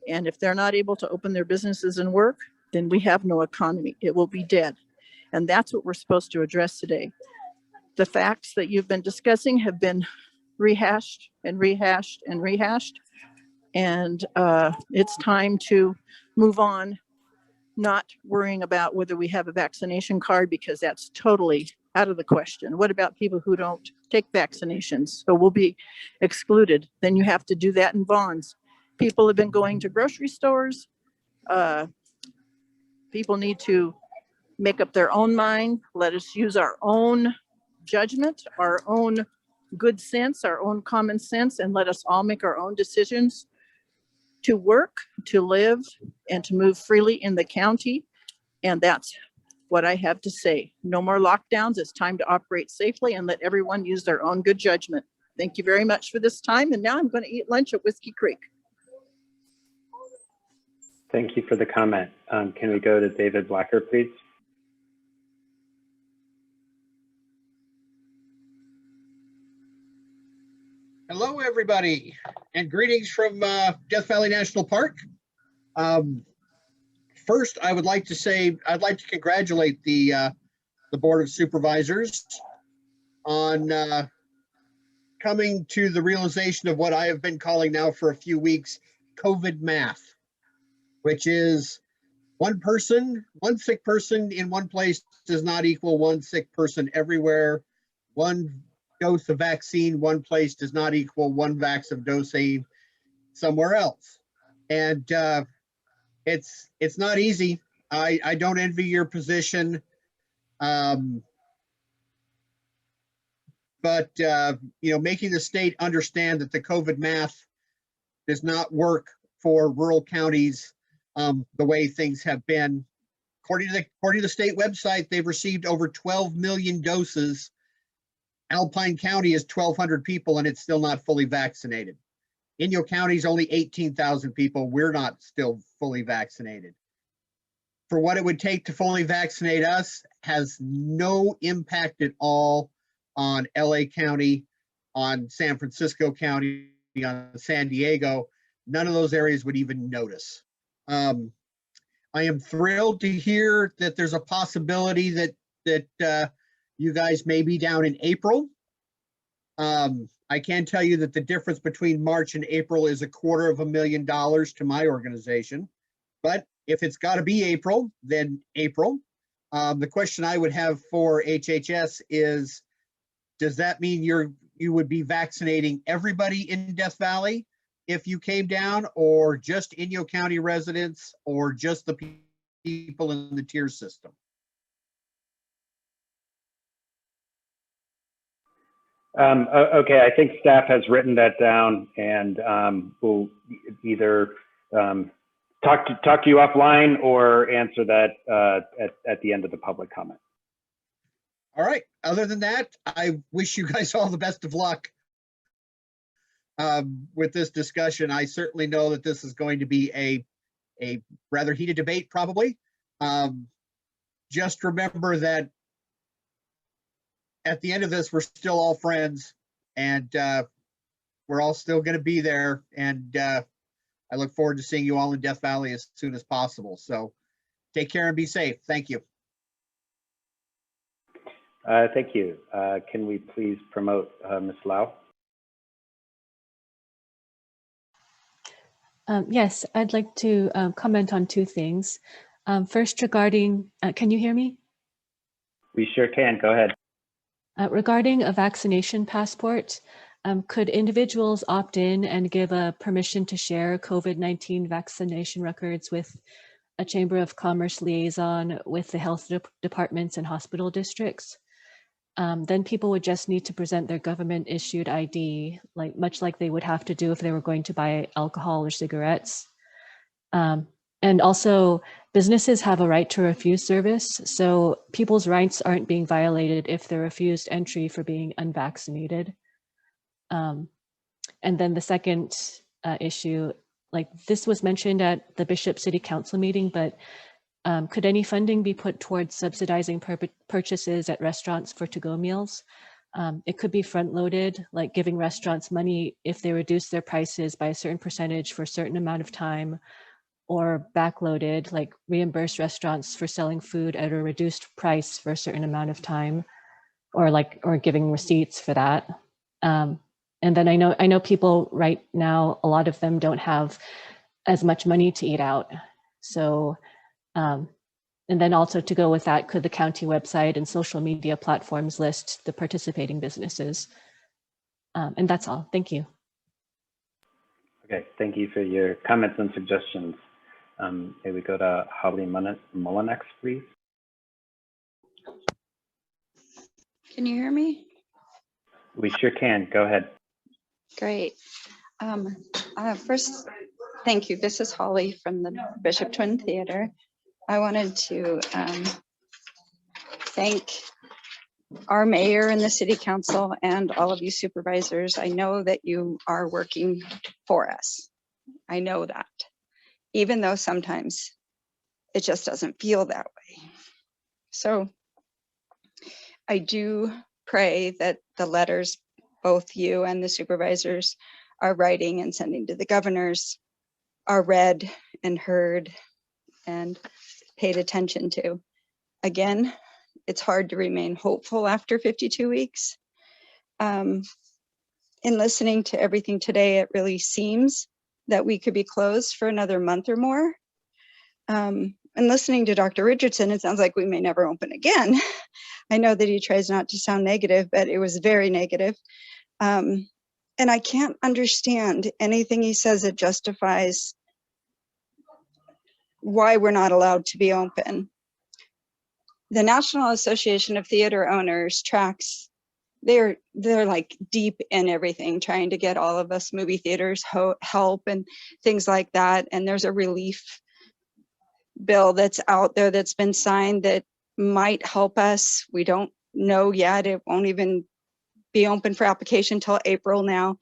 And if they're not able to open their businesses and work, then we have no economy. It will be dead. And that's what we're supposed to address today. The facts that you've been discussing have been rehashed and rehashed and rehashed. And it's time to move on, not worrying about whether we have a vaccination card, because that's totally out of the question. What about people who don't take vaccinations? So we'll be excluded. Then you have to do that in bonds. People have been going to grocery stores. People need to make up their own mind. Let us use our own judgment, our own good sense, our own common sense, and let us all make our own decisions to work, to live, and to move freely in the county. And that's what I have to say. No more lockdowns. It's time to operate safely and let everyone use their own good judgment. Thank you very much for this time. And now I'm going to eat lunch at Whiskey Creek. Thank you for the comment. Can we go to David Blacker, please? Hello, everybody, and greetings from Death Valley National Park. First, I would like to say I'd like to congratulate the Board of Supervisors on coming to the realization of what I have been calling now for a few weeks, COVID math, which is one sick person in one place does not equal one sick person everywhere. One dose of vaccine one place does not equal one vax of dosing somewhere else. And it's not easy. I don't envy your position. But making the state understand that the COVID math does not work for rural counties the way things have been. According to the state website, they've received over 12 million doses. Alpine County is 1,200 people and it's still not fully vaccinated. Inyo County is only 18,000 people. We're not still fully vaccinated. For what it would take to fully vaccinate us has no impact at all on LA County, on San Francisco County, on San Diego. None of those areas would even notice. I am thrilled to hear that there's a possibility that you guys may be down in April. I can tell you that the difference between March and April is $250,000 to my organization. But if it's got to be April, then April. The question I would have for HHS is, does that mean you would be vaccinating everybody in Death Valley if you came down, or just Inyo County residents, or just the people in the tier system? Okay, I think staff has written that down, and we'll either talk to you offline or answer that at the end of the public comment. All right. Other than that, I wish you guys all the best of luck with this discussion. I certainly know that this is going to be a rather heated debate, probably. Just remember that at the end of this, we're still all friends, and we're all still going to be there. And I look forward to seeing you all in Death Valley as soon as possible. So take care and be safe. Thank you. Thank you. Can we please promote Ms. Lau? Yes, I'd like to comment on two things. First, regarding, can you hear me? We sure can. Go ahead. Regarding a vaccination passport, could individuals opt in and give a permission to share COVID-19 vaccination records with a Chamber of Commerce liaison with the health departments and hospital districts? Then people would just need to present their government issued ID, much like they would have to do if they were going to buy alcohol or cigarettes. And also, businesses have a right to refuse service, so people's rights aren't being violated if they're refused entry for being unvaccinated. And then the second issue, this was mentioned at the Bishop City Council meeting, but could any funding be put towards subsidizing purchases at restaurants for to-go meals? It could be front-loaded, like giving restaurants money if they reduce their prices by a certain percentage for a certain amount of time, or backloaded, like reimburse restaurants for selling food at a reduced price for a certain amount of time, or giving receipts for that. And then I know people right now, a lot of them don't have as much money to eat out. So, and then also to go with that, could the county website and social media platforms list the participating businesses? And that's all. Thank you. Okay, thank you for your comments and suggestions. May we go to Holly Mullinex, please? Can you hear me? We sure can. Go ahead. Great. First, thank you. This is Holly from the Bishop Twin Theater. I wanted to thank our mayor and the city council and all of you supervisors. I know that you are working for us. I know that, even though sometimes it just doesn't feel that way. So I do pray that the letters both you and the supervisors are writing and sending to the governors are read and heard and paid attention to. Again, it's hard to remain hopeful after 52 weeks. In listening to everything today, it really seems that we could be closed for another month or more. And listening to Dr. Richardson, it sounds like we may never open again. I know that he tries not to sound negative, but it was very negative. And I can't understand anything he says that justifies why we're not allowed to be open. The National Association of Theater Owners tracks, they're like deep in everything, trying to get all of us movie theaters help and things like that. And there's a relief bill that's out there that's been signed that might help us. We don't know yet. It won't even be open for application till April now,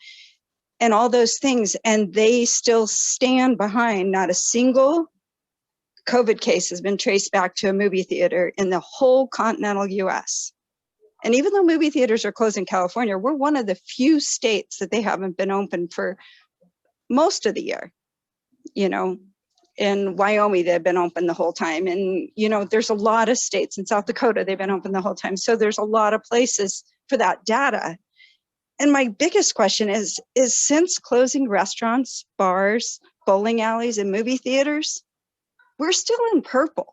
and all those things. And they still stand behind. Not a single COVID case has been traced back to a movie theater in the whole continental US. And even though movie theaters are closed in California, we're one of the few states that they haven't been open for most of the year. You know, in Wyoming, they've been open the whole time. And, you know, there's a lot of states in South Dakota, they've been open the whole time. So there's a lot of places for that data. And my biggest question is since closing restaurants, bars, bowling alleys, and movie theaters, we're still in purple.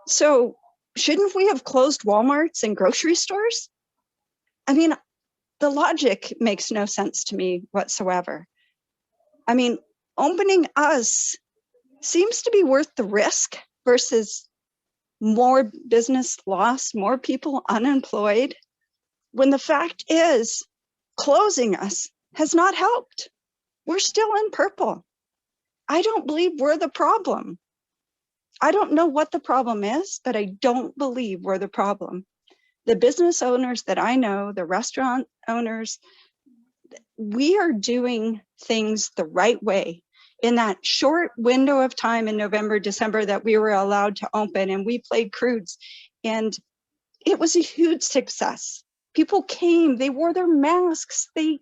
So shouldn't we have closed Walmarts and grocery stores? I mean, the logic makes no sense to me whatsoever. I mean, opening us seems to be worth the risk versus more business loss, more people unemployed, when the fact is closing us has not helped. We're still in purple. I don't believe we're the problem. I don't know what the problem is, but I don't believe we're the problem. The business owners that I know, the restaurant owners, we are doing things the right way. In that short window of time in November, December that we were allowed to open, and we played crudes, and it was a huge success. People came, they wore their masks, they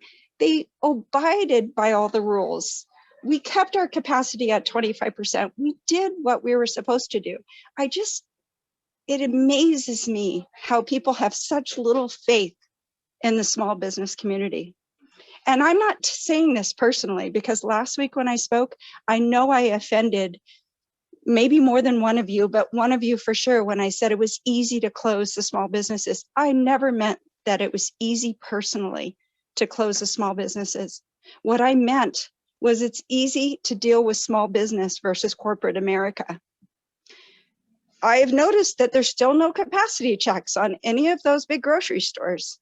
abided by all the rules. We kept our capacity at 25%. We did what we were supposed to do. It amazes me how people have such little faith in the small business community. And I'm not saying this personally, because last week when I spoke, I know I offended maybe more than one of you, but one of you for sure, when I said it was easy to close the small businesses. I never meant that it was easy personally to close the small businesses. What I meant was it's easy to deal with small business versus corporate America. I have noticed that there's still no capacity checks on any of those big grocery stores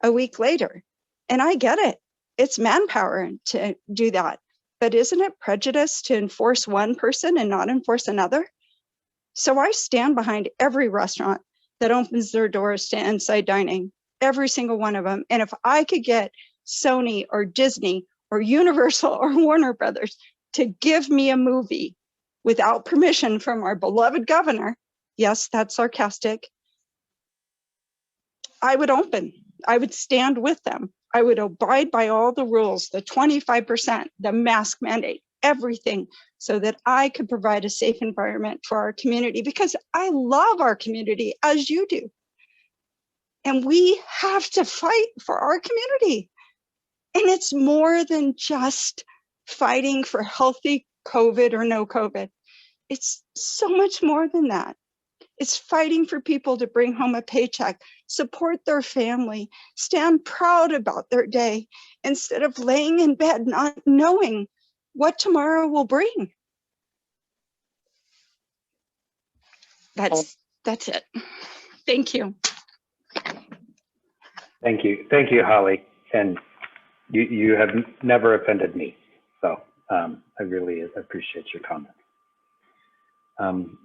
a week later. And I get it. It's manpower to do that. But isn't it prejudice to enforce one person and not enforce another? So I stand behind every restaurant that opens their doors to inside dining, every single one of them. And if I could get Sony or Disney or Universal or Warner Brothers to give me a movie without permission from our beloved governor, yes, that's sarcastic, I would open. I would stand with them. I would abide by all the rules, the 25%, the mask mandate, everything, so that I could provide a safe environment for our community, because I love our community as you do. And we have to fight for our community. And it's more than just fighting for healthy COVID or no COVID. It's so much more than that. It's fighting for people to bring home a paycheck, support their family, stand proud about their day, instead of laying in bed not knowing what tomorrow will bring. That's it. Thank you. Thank you, Holly. And you have never offended me. So I really appreciate your comment.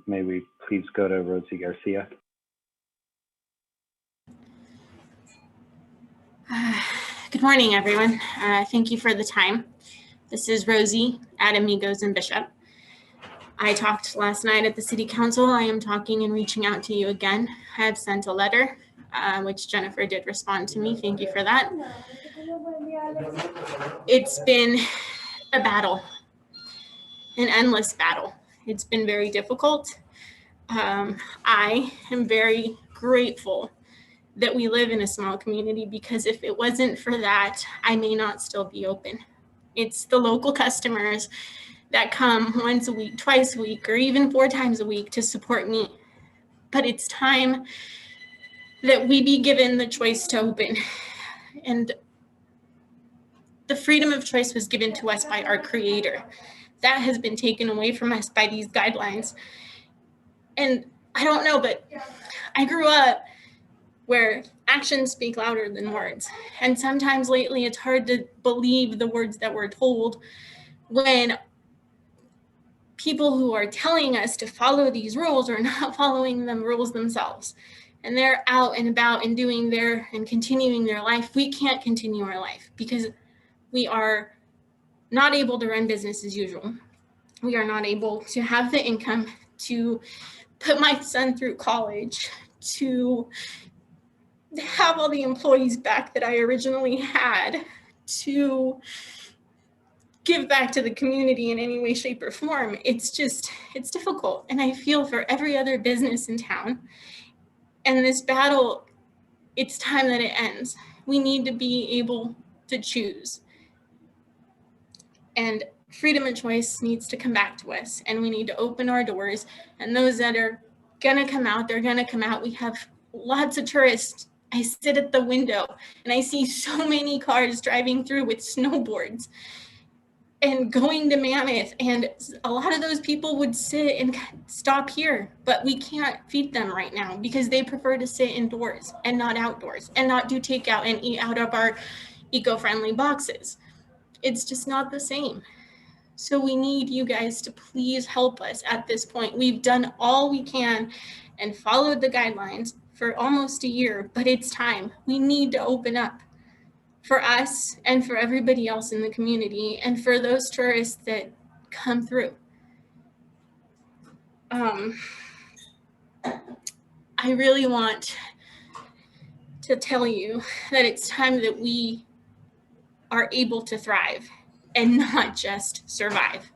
May we please go to Rosie Garcia? Good morning, everyone. Thank you for the time. This is Rosie at Amigos and Bishop. I talked last night at the City Council. I am talking and reaching out to you again. I have sent a letter, which Jennifer did respond to me. Thank you for that. It's been a battle, an endless battle. It's been very difficult. I am very grateful that we live in a small community, because if it wasn't for that, I may not still be open. It's the local customers that come once a week, twice a week, or even 4 times a week to support me. But it's time that we be given the choice to open. And the freedom of choice was given to us by our Creator. That has been taken away from us by these guidelines. And I don't know, but I grew up where actions speak louder than words. And sometimes lately it's hard to believe the words that we're told when people who are telling us to follow these rules are not following the rules themselves. And they're out and about and doing and continuing their life. We can't continue our life because we are not able to run business as usual. We are not able to have the income to put my son through college, to have all the employees back that I originally had, to give back to the community in any way, shape, or form. It's difficult. And I feel for every other business in town. And this battle, it's time that it ends. We need to be able to choose. And freedom of choice needs to come back to us, and we need to open our doors. And those that are gonna come out, they're gonna come out. We have lots of tourists. I sit at the window and I see so many cars driving through with snowboards and going to Mammoth. And a lot of those people would sit and stop here, but we can't feed them right now because they prefer to sit indoors and not outdoors and not do takeout and eat out of our eco-friendly boxes. It's just not the same. So we need you guys to please help us at this point. We've done all we can and followed the guidelines for almost a year, but it's time. We need to open up for us and for everybody else in the community and for those tourists that come through. I really want to tell you that it's time that we are able to thrive and not just survive.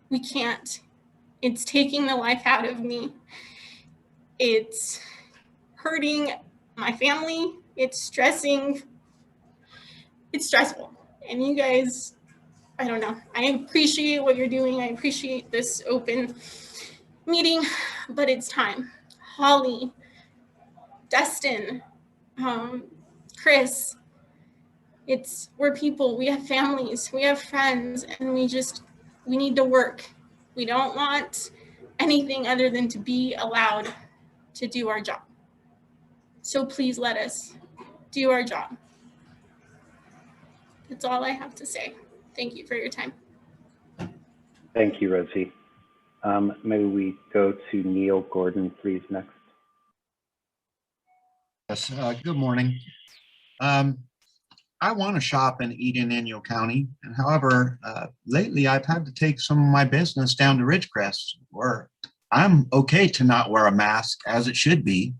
We can't. It's taking the life out of me. It's hurting my family. It's stressing. It's stressful. And you guys, I don't know. I appreciate what you're doing. I appreciate this open meeting, but it's time. Holly, Dustin, Chris, we're people, we have families, we have friends, and we need to work. We don't want anything other than to be allowed to do our job. So please let us do our job. That's all I have to say. Thank you for your time. Thank you, Rosie. Maybe we go to Neil Gordon, please, next. Yes, good morning. I want to shop and eat in Inyo County. And however, lately I've had to take some of my business down to Ridgecrest, where I'm okay to not wear a mask, as it should be.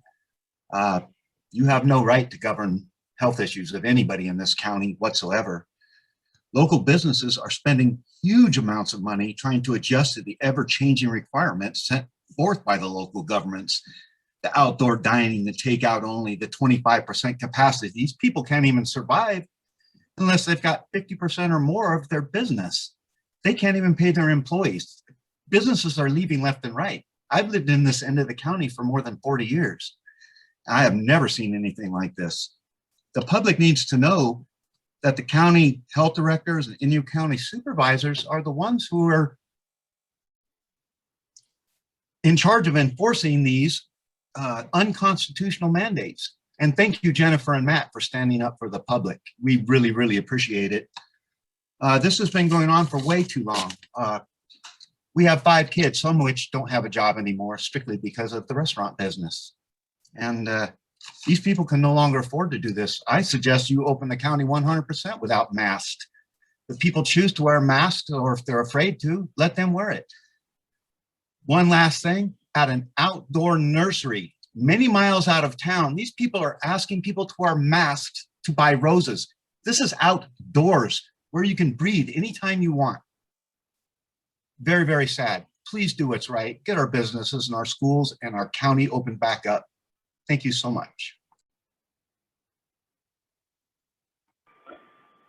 You have no right to govern health issues of anybody in this county whatsoever. Local businesses are spending huge amounts of money trying to adjust to the ever-changing requirements set forth by the local governments. The outdoor dining, the takeout only, the 25% capacity. These people can't even survive unless they've got 50% or more of their business. They can't even pay their employees. Businesses are leaving left and right. I've lived in this end of the county for more than 40 years. I have never seen anything like this. The public needs to know that the county health directors and Inyo County supervisors are the ones who are in charge of enforcing these unconstitutional mandates. And thank you, Jennifer and Matt, for standing up for the public. We really, really appreciate it. This has been going on for way too long. We have 5 kids, some of which don't have a job anymore, strictly because of the restaurant business. And these people can no longer afford to do this. I suggest you open the county 100% without masks. If people choose to wear masks, or if they're afraid to, let them wear it. One last thing, at an outdoor nursery, many miles out of town, these people are asking people to wear masks to buy roses. This is outdoors where you can breathe anytime you want. Very, very sad. Please do what's right. Get our businesses and our schools and our county open back up. Thank you so much.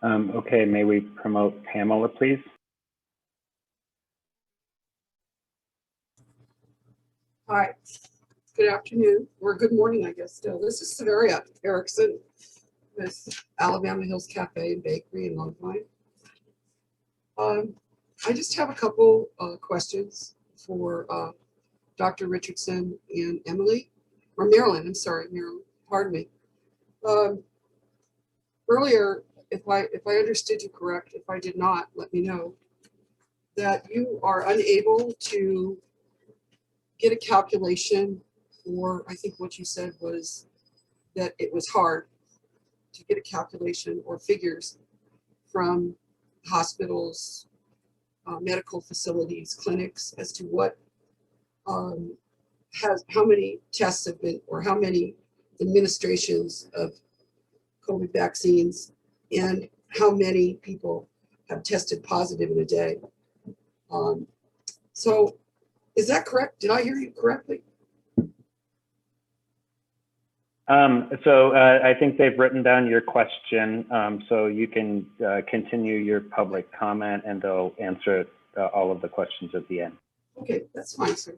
Okay, may we promote Pamela, please? Hi, good afternoon, or good morning, I guess still. This is Severia Erickson with Alabama Hills Cafe and Bakery in Long Pine. I just have a couple questions for Dr. Richardson and Emily, or Marilyn, I'm sorry, Marilyn, pardon me. Earlier, if I understood you correct, if I did not, let me know, that you are unable to get a calculation, or I think what you said was that it was hard to get a calculation or figures from hospitals, medical facilities, clinics, as to what how many tests have been, or how many administrations of COVID vaccines, and how many people have tested positive in a day. So is that correct? Did I hear you correctly? I think they've written down your question, so you can continue your public comment and they'll answer all of the questions at the end. Okay, that's fine, sir.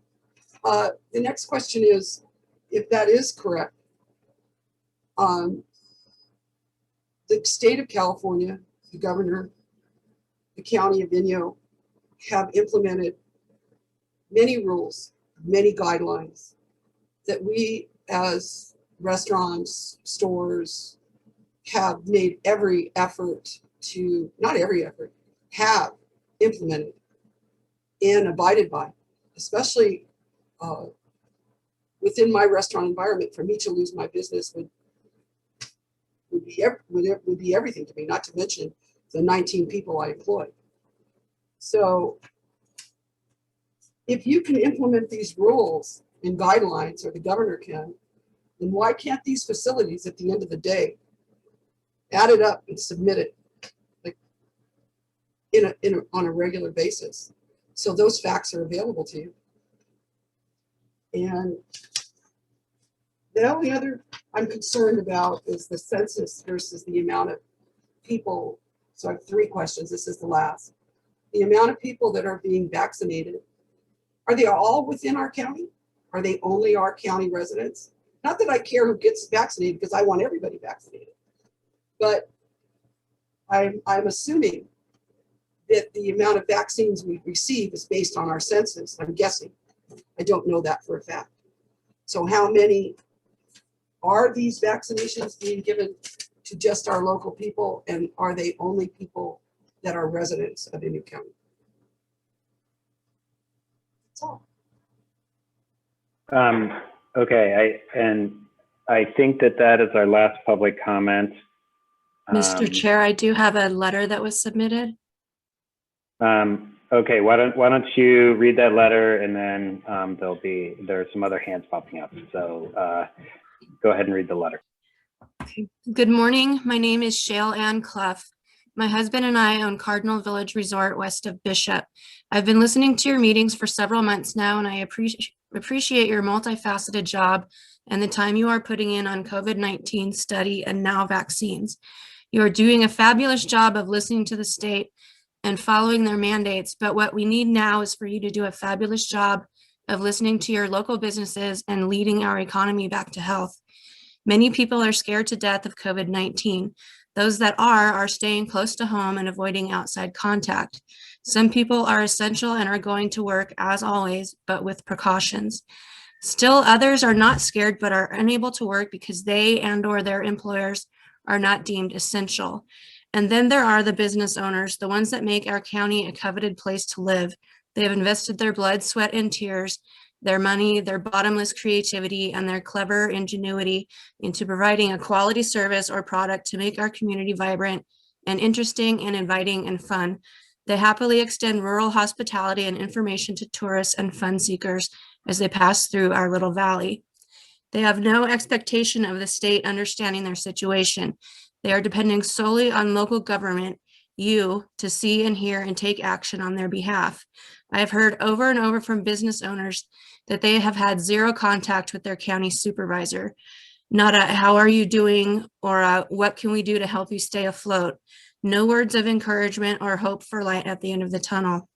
The next question is, if that is correct, the state of California, the governor, the county of Inyo have implemented many rules, many guidelines that we as restaurants, stores have made every effort to, not every effort, have implemented and abided by, especially within my restaurant environment. For me to lose my business would be everything to me, not to mention the 19 people I employ. So if you can implement these rules and guidelines, or the governor can, then why can't these facilities at the end of the day add it up and submit it like on a regular basis, so those facts are available to you? And the only other I'm concerned about is the census versus the amount of people. So I have 3 questions. This is the last. The amount of people that are being vaccinated, are they all within our county? Are they only our county residents? Not that I care who gets vaccinated, because I want everybody vaccinated. But I'm assuming that the amount of vaccines we receive is based on our census. I'm guessing. I don't know that for a fact. So how many are these vaccinations being given to just our local people, and are they only people that are residents of Inyo County? That's all. Okay, I think that is our last public comment. Mr. Chair, I do have a letter that was submitted. Okay, why don't you read that letter, and then there are some other hands popping up. So go ahead and read the letter. Good morning. My name is Shale Ann Clough. My husband and I own Cardinal Village Resort west of Bishop. I've been listening to your meetings for several months now, and I appreciate your multifaceted job and the time you are putting in on COVID-19 study and now vaccines. You are doing a fabulous job of listening to the state and following their mandates, but what we need now is for you to do a fabulous job of listening to your local businesses and leading our economy back to health. Many people are scared to death of COVID-19. Those that are staying close to home and avoiding outside contact. Some people are essential and are going to work as always, but with precautions. Still, others are not scared, but are unable to work because they and/or their employers are not deemed essential. And then there are the business owners, the ones that make our county a coveted place to live. They have invested their blood, sweat, and tears, their money, their bottomless creativity, and their clever ingenuity into providing a quality service or product to make our community vibrant and interesting and inviting and fun. They happily extend rural hospitality and information to tourists and fun seekers as they pass through our little valley. They have no expectation of the state understanding their situation. They are depending solely on local government, you, to see and hear and take action on their behalf. I have heard over and over from business owners that they have had zero contact with their county supervisor. Not a how are you doing, or a what can we do to help you stay afloat. No words of encouragement or hope for light at the end of the tunnel.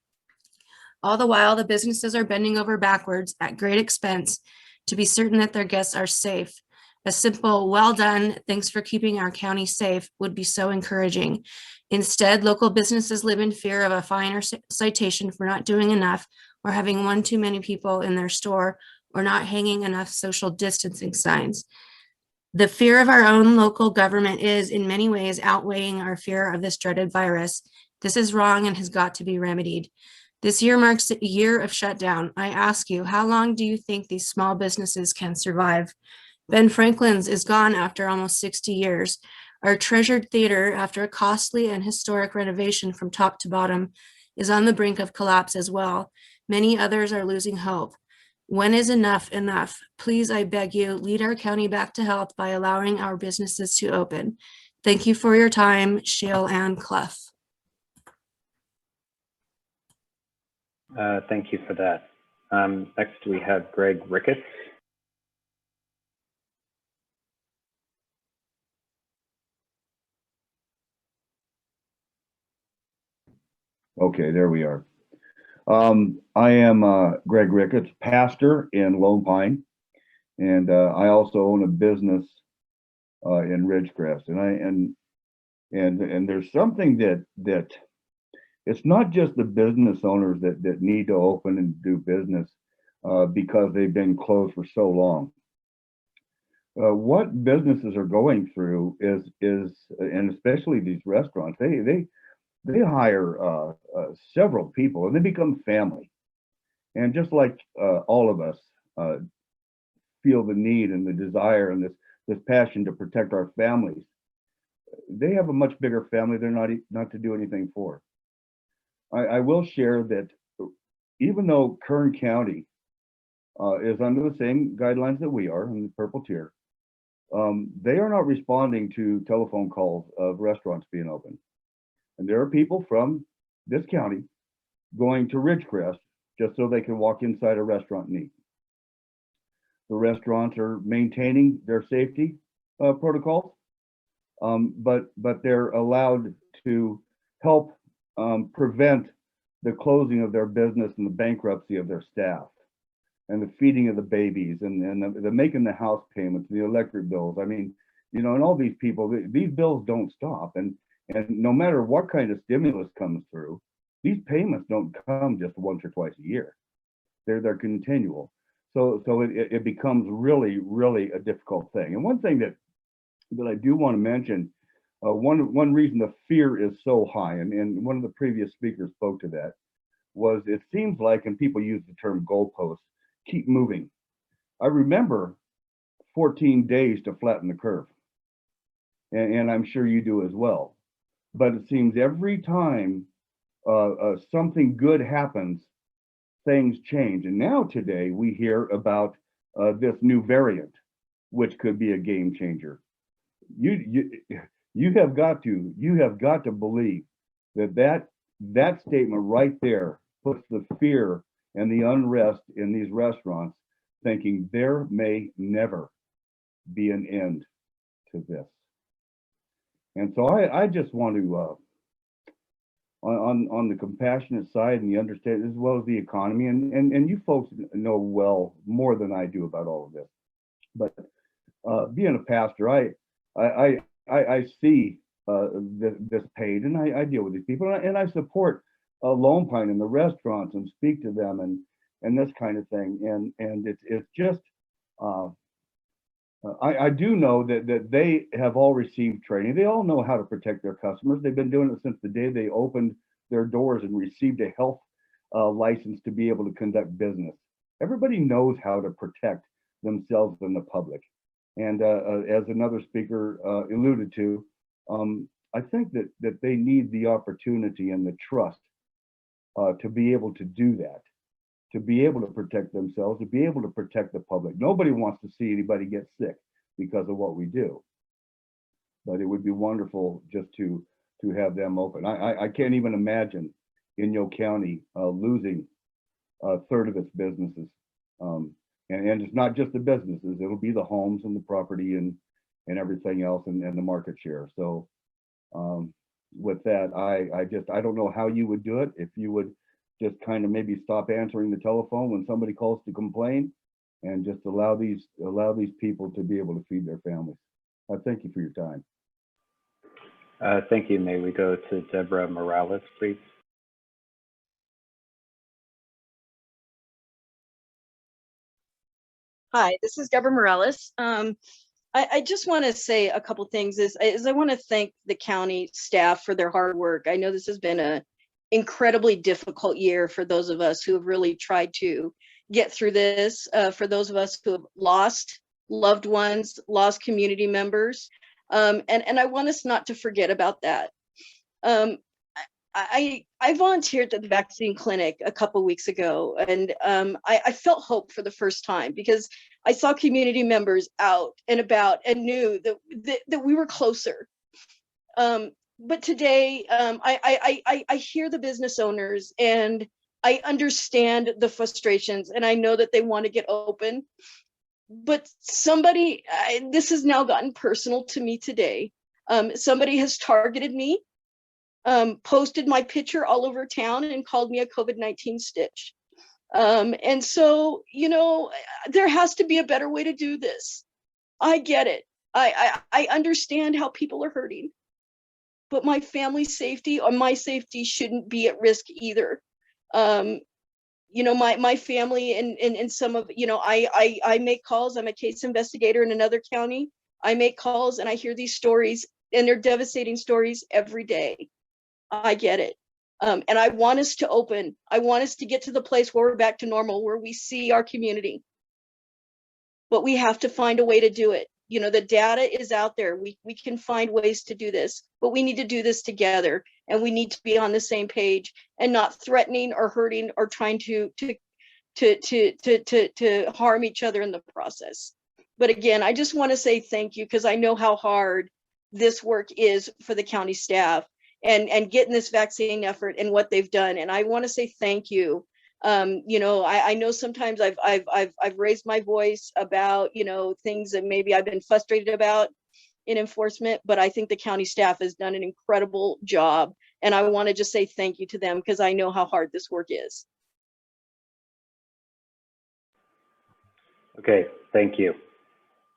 All the while, the businesses are bending over backwards at great expense to be certain that their guests are safe. A simple, well done, thanks for keeping our county safe would be so encouraging. Instead, local businesses live in fear of a fine or citation for not doing enough, or having one too many people in their store, or not hanging enough social distancing signs. The fear of our own local government is in many ways outweighing our fear of this dreaded virus. This is wrong and has got to be remedied. This year marks a year of shutdown. I ask you, how long do you think these small businesses can survive? Ben Franklin's is gone after almost 60 years. Our treasured theater, after a costly and historic renovation from top to bottom, is on the brink of collapse as well. Many others are losing hope. When is enough enough? Please, I beg you, lead our county back to health by allowing our businesses to open. Thank you for your time, Shale Ann Clough. Thank you for that. Next, we have Greg Ricketts. Okay, there we are. I am Greg Ricketts, pastor in Lone Pine, and I also own a business in Ridgecrest. And there's something that it's not just the business owners that need to open and do business because they've been closed for so long. What businesses are going through is and especially these restaurants, they hire several people and they become family. And just like all of us feel the need and the desire and this passion to protect our families, they have a much bigger family they're not to do anything for. I will share that even though Kern County is under the same guidelines that we are in the purple tier, they are not responding to telephone calls of restaurants being open. And there are people from this county going to Ridgecrest just so they can walk inside a restaurant and eat. The restaurants are maintaining their safety protocols, but they're allowed to help prevent the closing of their business and the bankruptcy of their staff and the feeding of the babies and the making the house payments, the electric bills. I mean, you know, and all these people, these bills don't stop. And no matter what kind of stimulus comes through, these payments don't come just once or twice a year. They're continual. So it becomes really, really a difficult thing. And one thing that I do want to mention, one reason the fear is so high, and one of the previous speakers spoke to that, was it seems like, and people use the term goalposts, keep moving. I remember 14 days to flatten the curve. And I'm sure you do as well. But it seems every time something good happens, things change. And now today we hear about this new variant, which could be a game changer. You have got to believe that statement right there puts the fear and the unrest in these restaurants, thinking there may never be an end to this. And so I just want to, on the compassionate side and the understanding, as well as the economy, and you folks know well more than I do about all of this. But being a pastor, I see this pain, and I deal with these people, and I support Lone Pine and the restaurants and speak to them and this kind of thing. And it's just I do know that they have all received training. They all know how to protect their customers. They've been doing it since the day they opened their doors and received a health license to be able to conduct business. Everybody knows how to protect themselves and the public. And as another speaker alluded to, I think that they need the opportunity and the trust to be able to do that, to be able to protect themselves, to be able to protect the public. Nobody wants to see anybody get sick because of what we do. But it would be wonderful just to have them open. I can't even imagine Inyo County losing a third of its businesses. And it's not just the businesses, it'll be the homes and the property and everything else and the market share. So with that, I don't know how you would do it. If you would just kind of maybe stop answering the telephone when somebody calls to complain and just allow these people to be able to feed their families. I thank you for your time. Thank you. May we go to Deborah Morales, please? Hi, this is Deborah Morales. I just want to say a couple things. I want to thank the county staff for their hard work. I know this has been an incredibly difficult year for those of us who have really tried to get through this, for those of us who have lost loved ones, lost community members. And I want us not to forget about that. I volunteered at the vaccine clinic a couple weeks ago, and I felt hope for the first time because I saw community members out and about and knew that we were closer. But today, I hear the business owners, and I understand the frustrations and I know that they want to get open, but this has now gotten personal to me today. Somebody has targeted me, posted my picture all over town and called me a COVID-19 stitch. And so, you know, there has to be a better way to do this. I get it. I understand how people are hurting, but my family's safety or my safety shouldn't be at risk either. You know, my family and some of, you know, I make calls. I'm a case investigator in another county. I make calls and I hear these stories, and they're devastating stories every day. I get it. And I want us to open. I want us to get to the place where we're back to normal, where we see our community. But we have to find a way to do it. You know, the data is out there. We can find ways to do this, but we need to do this together, and we need to be on the same page and not threatening or hurting or trying to harm each other in the process. But again, I just want to say thank you, because I know how hard this work is for the county staff and getting this vaccine effort and what they've done. And I want to say thank you. You know, I know sometimes I've raised my voice about, you know, things that maybe I've been frustrated about in enforcement, but I think the county staff has done an incredible job. And I want to just say thank you to them, because I know how hard this work is. Okay, thank you.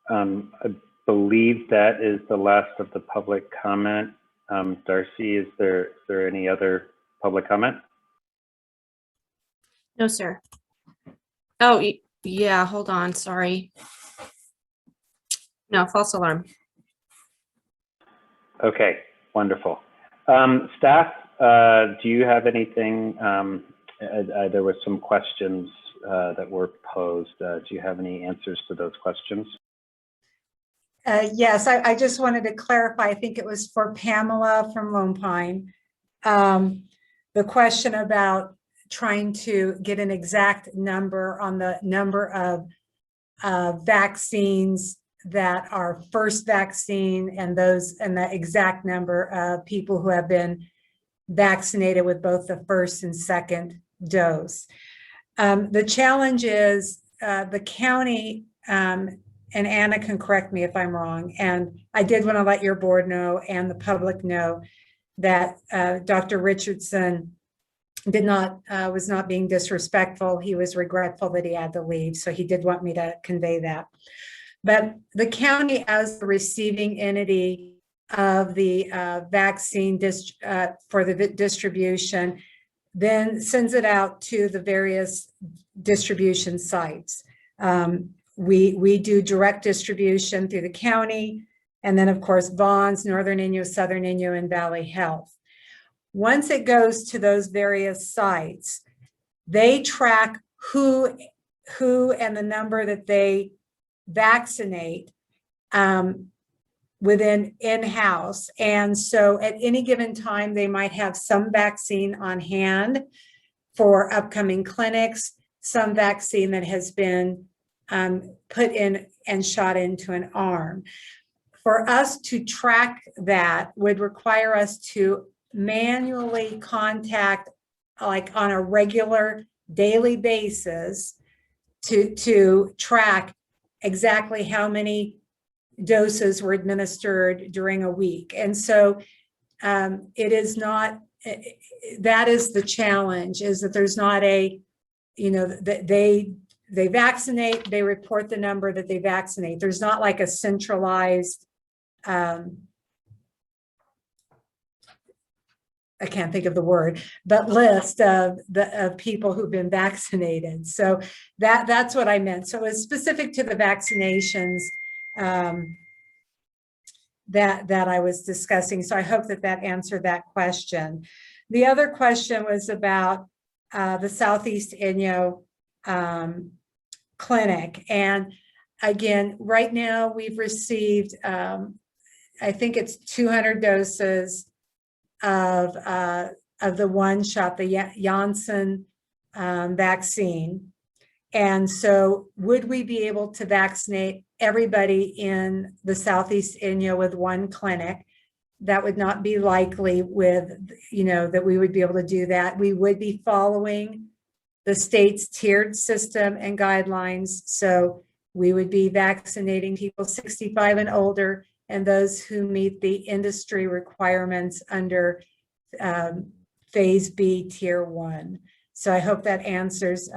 I believe that is the last of the public comment. Darcy, is there any other public comment? No, sir. Oh, yeah, hold on, sorry. No, false alarm. Okay, wonderful. Staff, do you have anything? There were some questions that were posed. Do you have any answers to those questions? Yes, I just wanted to clarify. I think it was for Pamela from Lone Pine. The question about trying to get an exact number on the number of vaccines that are first vaccine and the exact number of people who have been vaccinated with both the first and second dose. The challenge is the county, and Anna can correct me if I'm wrong, and I did want to let your board know and the public know that Dr. Richardson was not being disrespectful. He was regretful that he had to leave, so he did want me to convey that. But the county, as the receiving entity of the vaccine for the distribution, then sends it out to the various distribution sites. We do direct distribution through the county, and then of course Vaughn's, Northern Inyo, Southern Inyo, and Valley Health. Once it goes to those various sites, they track who and the number that they vaccinate within in-house. And so at any given time, they might have some vaccine on hand for upcoming clinics, some vaccine that has been put in and shot into an arm. For us to track that would require us to manually contact, like on a regular daily basis, to track exactly how many doses were administered during a week. And so it is not, that is the challenge, is that there's not a, you know, they vaccinate, they report the number that they vaccinate. There's not like a centralized, I can't think of the word, but list of people who've been vaccinated. So that's what I meant. So it's specific to the vaccinations that I was discussing. So I hope that answered that question. The other question was about the Southeast Inyo clinic. And again, right now we've received, I think it's 200 doses of the one shot, the Janssen vaccine. And so would we be able to vaccinate everybody in the Southeast Inyo with one clinic? That would not be likely with, you know, that we would be able to do that. We would be following the state's tiered system and guidelines. So we would be vaccinating people 65 and older and those who meet the industry requirements under Phase B, Tier 1. So I hope that answers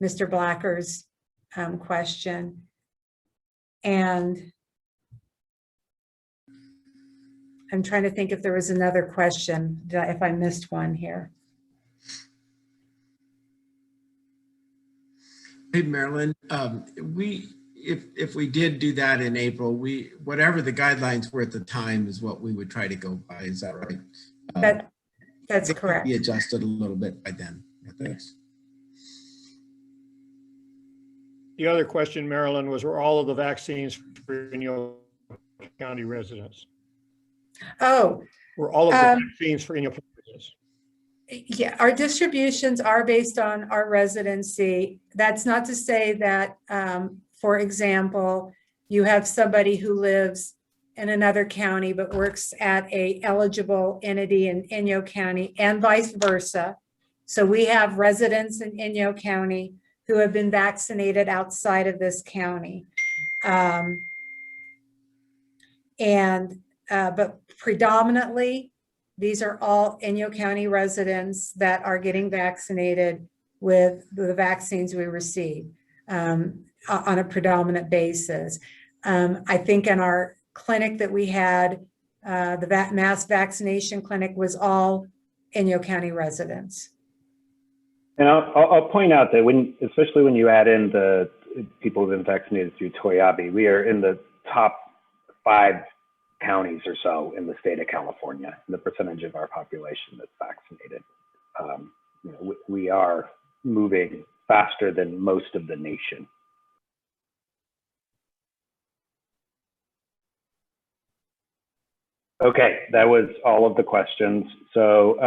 Mr. Blacker's question. And I'm trying to think if there was another question, if I missed one here. Hey, Marilyn, if we did do that in April, whatever the guidelines were at the time is what we would try to go by. Is that right? That's they could correct. Be adjusted a little bit by then. Thanks. The other question, Marilyn, was were all of the vaccines for Inyo County residents? Oh. Were all of the vaccines for Inyo County residents? Yeah, our distributions are based on our residency. That's not to say that, for example, you have somebody who lives in another county but works at a eligible entity in Inyo County and vice versa. So we have residents in Inyo County who have been vaccinated outside of this county. But predominantly, these are all Inyo County residents that are getting vaccinated with the vaccines we receive on a predominant basis. I think in our clinic that we had, the mass vaccination clinic was all Inyo County residents. And I'll point out that especially when you add in the people who've been vaccinated through Toyabe, we are in the top 5 counties or so in the state of California, the percentage of our population that's vaccinated. We are moving faster than most of the nation. Okay, that was all of the questions. So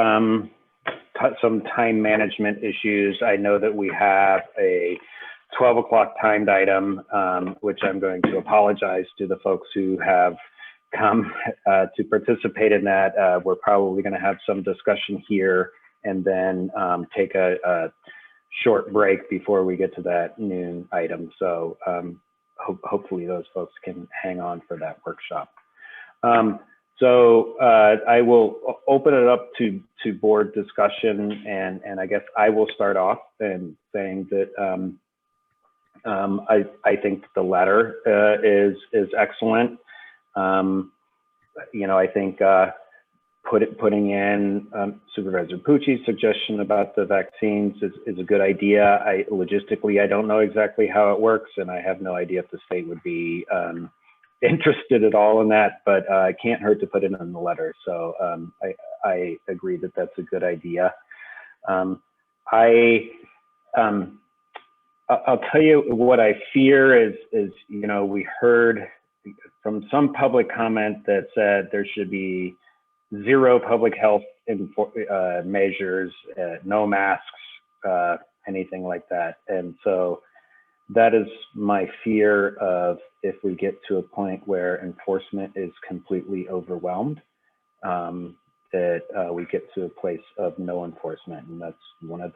some time management issues. I know that we have a 12 o'clock timed item, which I'm going to apologize to the folks who have come to participate in that. We're probably going to have some discussion here and then take a short break before we get to that noon item. So hopefully those folks can hang on for that workshop. So I will open it up to board discussion, and I guess I will start off in saying that I think the letter is excellent. I think putting in Supervisor Pucci's suggestion about the vaccines is a good idea. Logistically, I don't know exactly how it works, and I have no idea if the state would be interested at all in that, but it can't hurt to put it in the letter. So I agree that that's a good idea. I'll tell you what I fear is we heard from some public comment that said there should be 0 public health measures, no masks, anything like that. And so that is my fear of if we get to a point where enforcement is completely overwhelmed, that we get to a place of no enforcement. And that's one of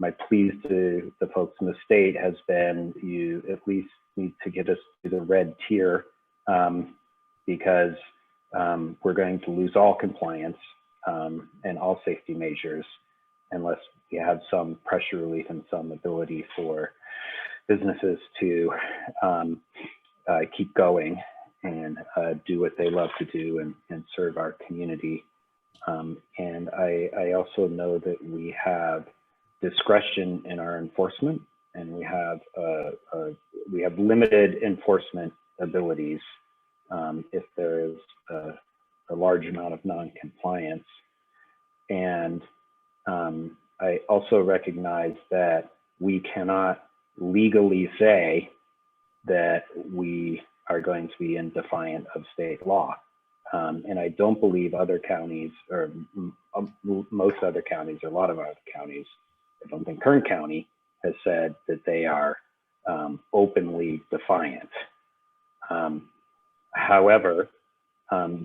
my pleas to the folks in the state has been, you at least need to get us to the red tier, because we're going to lose all compliance and all safety measures unless we have some pressure relief and some ability for businesses to keep going and do what they love to do and serve our community. And I also know that we have discretion in our enforcement, and we have limited enforcement abilities if there is a large amount of non-compliance. And I also recognize that we cannot legally say that we are going to be in defiance of state law. And I don't believe other counties, or most other counties, or a lot of other counties, I don't think Kern County has said that they are openly defiant. However,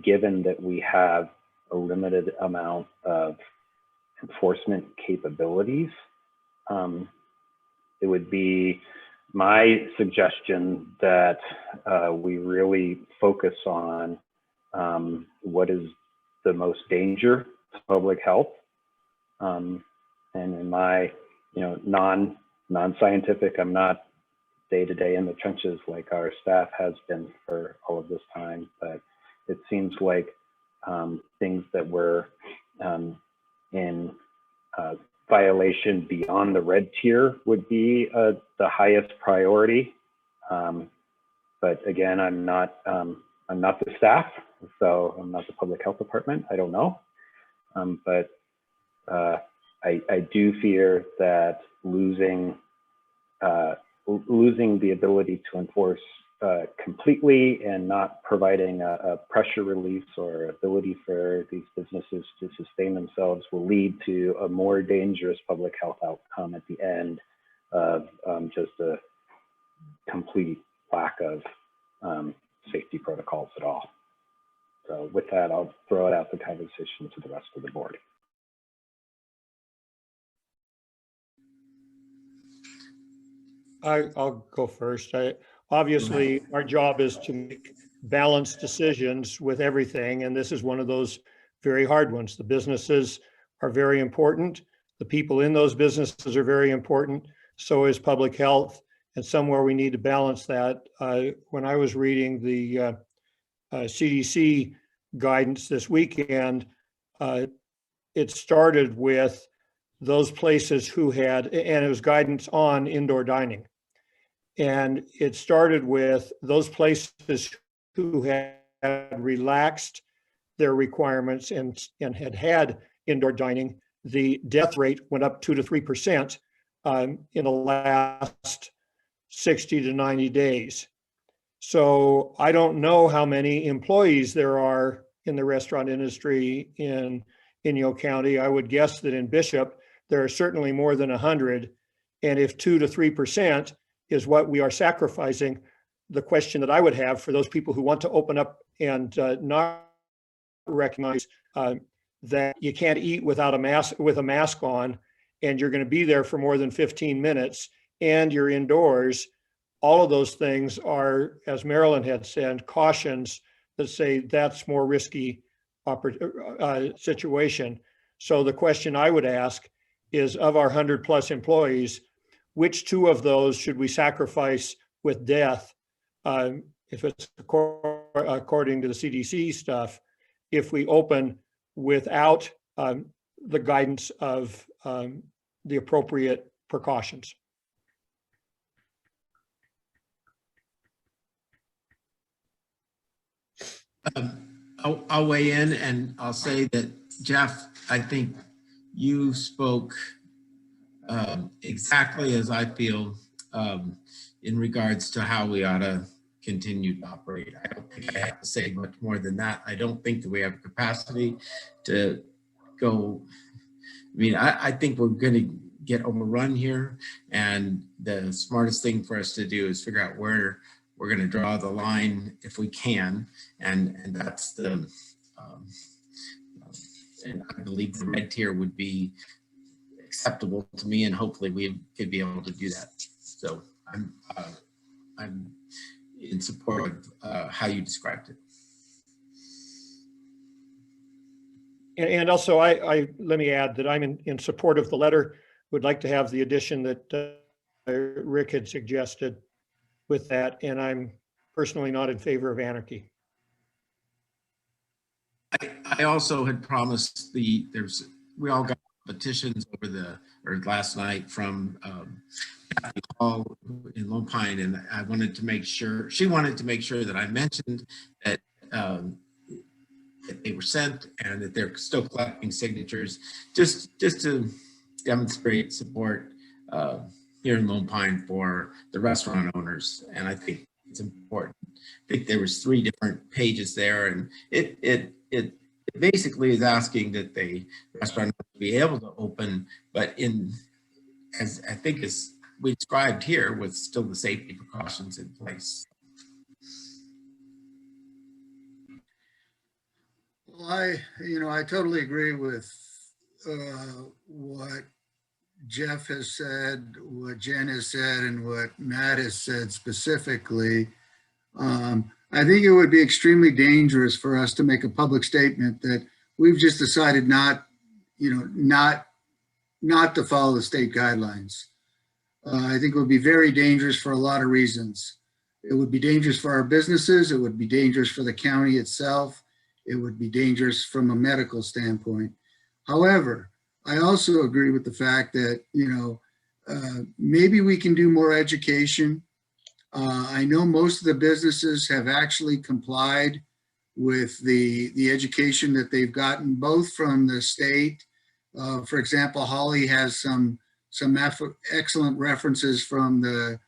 given that we have a limited amount of enforcement capabilities, it would be my suggestion that we really focus on what is the most danger to public health. And in my, non-scientific, I'm not day-to-day in the trenches like our staff has been for all of this time, but it seems like things that were in violation beyond the red tier would be the highest priority. But again, I'm not the staff, so I'm not the public health department. I don't know, but I do fear that losing the ability to enforce completely and not providing a pressure release or ability for these businesses to sustain themselves will lead to a more dangerous public health outcome at the end of just a complete lack of safety protocols at all. So with that, I'll throw it out the conversation to the rest of the board. I'll go first. Obviously, our job is to make balanced decisions with everything, and this is one of those very hard ones. The businesses are very important. The people in those businesses are very important. So is public health, and somewhere we need to balance that. When I was reading the CDC guidance this weekend, it started with those places who had, and it was guidance on indoor dining. And it started with those places who had relaxed their requirements and had indoor dining. The death rate went up 2 to 3% in the last 60 to 90 days. So I don't know how many employees there are in the restaurant industry in Inyo County. I would guess that in Bishop, there are certainly more than 100. And if 2 to 3% is what we are sacrificing, the question that I would have for those people who want to open up and not recognize that you can't eat without with a mask on, and you're going to be there for more than 15 minutes, and you're indoors. All of those things are, as Marilyn had said, cautions that say that's more risky situation. So the question I would ask is, of our 100+ employees, which 2 of those should we sacrifice with death? If it's according to the CDC stuff, if we open without the guidance of the appropriate precautions. I'll weigh in, and I'll say that, Jeff, I think you spoke exactly as I feel in regards to how we ought to continue to operate. I don't think I have to say much more than that. I don't think that we have capacity to go. I mean, I think we're going to get overrun here, and the smartest thing for us to do is figure out where we're going to draw the line if we can, and that's the and I believe the red tier would be acceptable to me, and hopefully we could be able to do that. So I'm in support of how you described it. And also, let me add that I'm in support of the letter. Would like to have the addition that Rick had suggested with that, and I'm personally not in favor of anarchy. I also had promised we all got petitions last night from Kathy Hall in Lone Pine, and I wanted to make sure, she wanted to make sure that I mentioned that that they were sent and that they're still collecting signatures, just to demonstrate support here in Lone Pine for the restaurant owners. And I think it's important. I think there was 3 different pages there, and it basically is asking that the restaurant be able to open, but as I think as we described here, with still the safety precautions in place. Well, I totally agree with what Jeff has said, what Jen has said, and what Matt has said specifically, I think it would be extremely dangerous for us to make a public statement that we've just decided not to follow the state guidelines. I think it would be very dangerous for a lot of reasons. It would be dangerous for our businesses. It would be dangerous for the county itself. It would be dangerous from a medical standpoint. However, I also agree with the fact that, maybe we can do more education. I know most of the businesses have actually complied with the education that they've gotten, both from the state. For example, Holly has some excellent references from the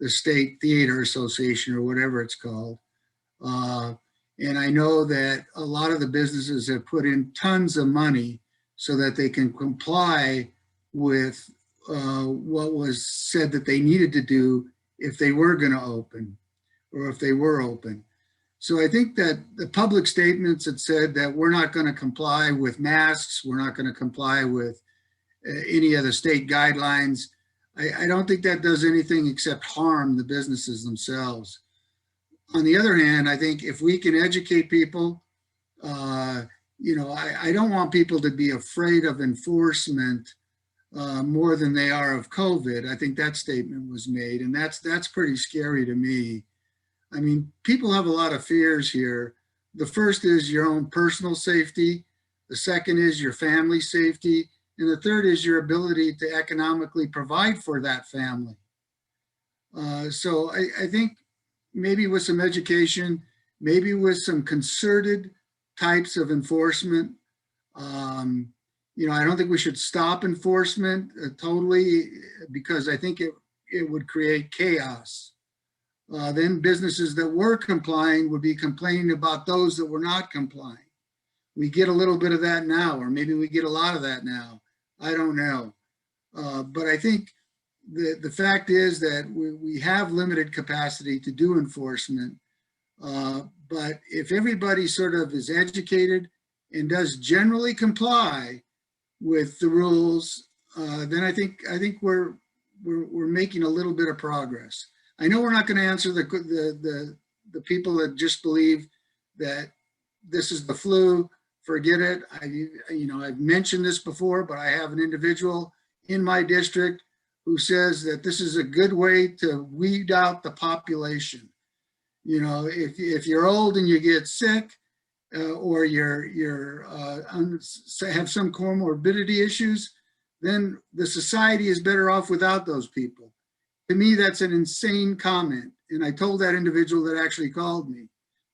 State Theater Association, or whatever it's called. And I know that a lot of the businesses have put in tons of money so that they can comply with what was said that they needed to do if they were going to open, or if they were open. So I think that the public statements that said that we're not going to comply with masks, we're not going to comply with any of the state guidelines, I don't think that does anything except harm the businesses themselves. On the other hand, I think if we can educate people, I don't want people to be afraid of enforcement more than they are of COVID. I think that statement was made, and that's pretty scary to me. I mean, people have a lot of fears here. The first is your own personal safety. The second is your family safety. And the third is your ability to economically provide for that family. So I think maybe with some education, maybe with some concerted types of enforcement, I don't think we should stop enforcement totally, because I think it would create chaos. Then businesses that were complying would be complaining about those that were not complying. We get a little bit of that now, or maybe we get a lot of that now. I don't know. But I think the fact is that we have limited capacity to do enforcement. But if everybody sort of is educated and does generally comply with the rules, then I think we're making a little bit of progress. I know we're not going to answer the people that just believe that this is the flu. Forget it. I've mentioned this before, but I have an individual in my district who says that this is a good way to weed out the population. If you're old and you get sick, or have some comorbidity issues, then the society is better off without those people. To me, that's an insane comment. And I told that individual that actually called me,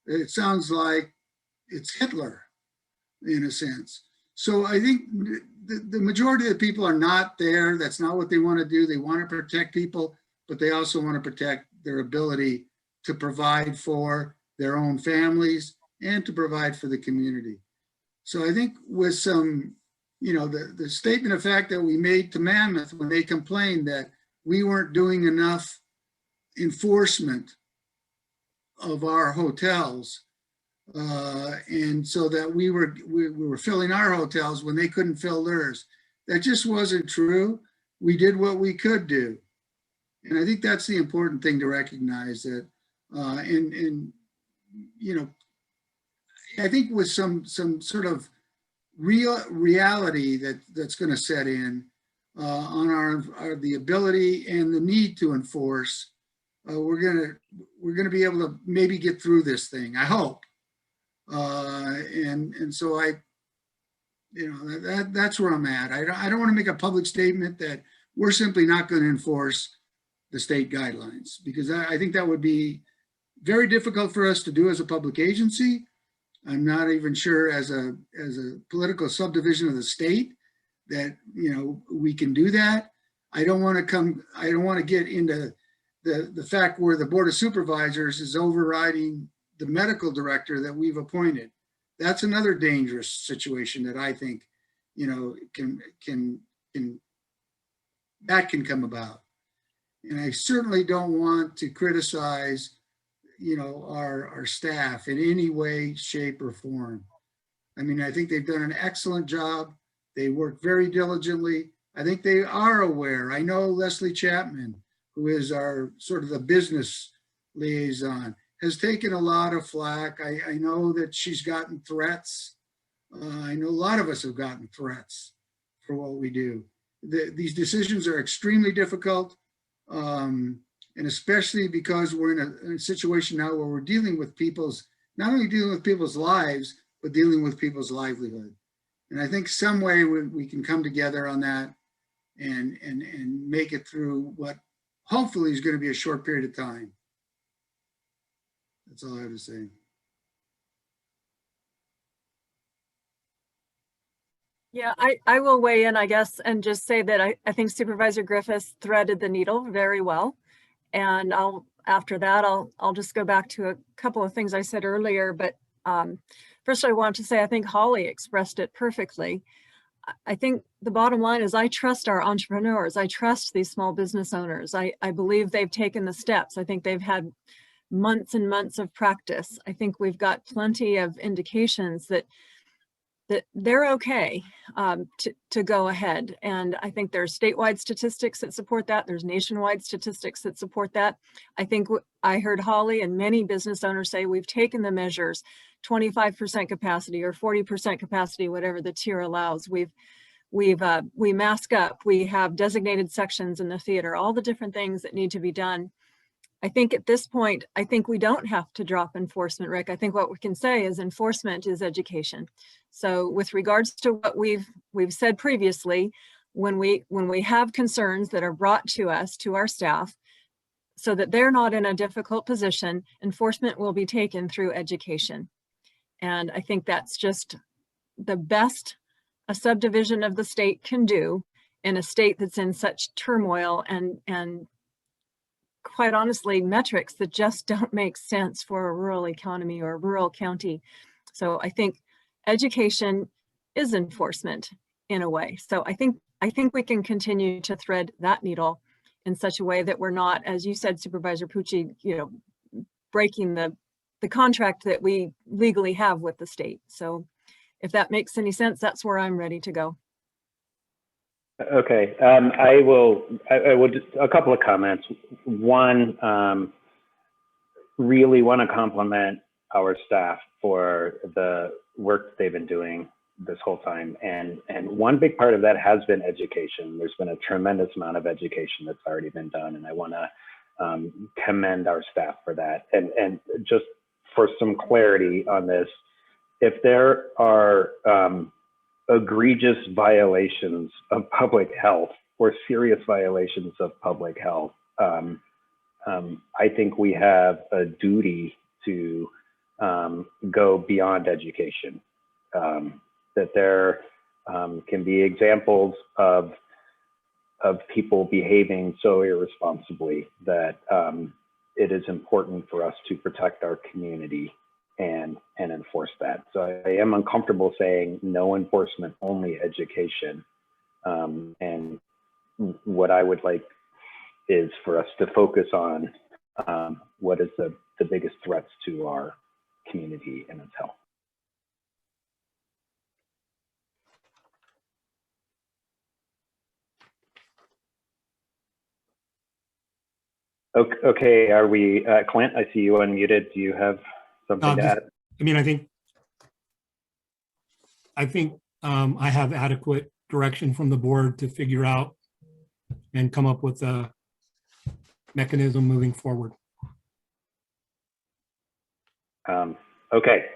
it sounds like it's Hitler in a sense. So I think the majority of the people are not there. That's not what they want to do. They want to protect people, but they also want to protect their ability to provide for their own families and to provide for the community. So I think with some, the statement of fact that we made to Mammoth when they complained that we weren't doing enough enforcement of our hotels, and so that we were filling our hotels when they couldn't fill theirs. That just wasn't true. We did what we could do. And I think that's the important thing to recognize, that, I think with some sort of reality that's going to set in on the ability and the need to enforce, we're gonna be able to maybe get through this thing, I hope. And so that's where I'm at. I don't want to make a public statement that we're simply not going to enforce the state guidelines, because I think that would be very difficult for us to do as a public agency. I'm not even sure as a political subdivision of the state that we can do that. I don't want to get into the fact where the Board of Supervisors is overriding the medical director that we've appointed. That's another dangerous situation that I think can come about. And I certainly don't want to criticize our staff in any way, shape, or form. I mean, I think they've done an excellent job. They work very diligently. I think they are aware. I know Leslie Chapman, who is our sort of the business liaison, has taken a lot of flack. I know that she's gotten threats. I know a lot of us have gotten threats for what we do. These decisions are extremely difficult, and especially because we're in a situation now where we're dealing with not only dealing with people's lives, but dealing with people's livelihood. And I think some way we can come together on that and make it through what hopefully is going to be a short period of time. That's all I have to say. Yeah, I will weigh in, I guess, and just say that I think Supervisor Griffiths threaded the needle very well. And after that, I'll just go back to a couple of things I said earlier. But first, I want to say I think Holly expressed it perfectly. I think the bottom line is I trust our entrepreneurs. I trust these small business owners. I believe they've taken the steps. I think they've had months and months of practice. I think we've got plenty of indications that they're okay to go ahead. And I think there's statewide statistics that support that. There's nationwide statistics that support that. I think I heard Holly and many business owners say we've taken the measures, 25% capacity or 40% capacity, whatever the tier allows. We mask up, we have designated sections in the theater, all the different things that need to be done. I think at this point, I think we don't have to drop enforcement, Rick. I think what we can say is enforcement is education. So with regards to what we've said previously, when we have concerns that are brought to us, to our staff, so that they're not in a difficult position, enforcement will be taken through education. And I think that's just the best a subdivision of the state can do in a state that's in such turmoil and quite honestly, metrics that just don't make sense for a rural economy or a rural county. So I think education is enforcement in a way. So I think we can continue to thread that needle in such a way that we're not, as you said, Supervisor Pucci, breaking the contract that we legally have with the state. So if that makes any sense, that's where I'm ready to go. Okay, I will just a couple of comments. One, really want to compliment our staff for the work they've been doing this whole time. And one big part of that has been education. There's been a tremendous amount of education that's already been done. And I want to commend our staff for that. And just for some clarity on this, if there are egregious violations of public health or serious violations of public health, I think we have a duty to go beyond education. That there can be examples of people behaving so irresponsibly that it is important for us to protect our community and enforce that. So I am uncomfortable saying no enforcement, only education. And what I would like is for us to focus on what is the biggest threats to our community and its health. Okay, are we, Clint, I see you unmuted. Do you have something to add? I mean, I think I have adequate direction from the board to figure out and come up with a mechanism moving forward. Okay,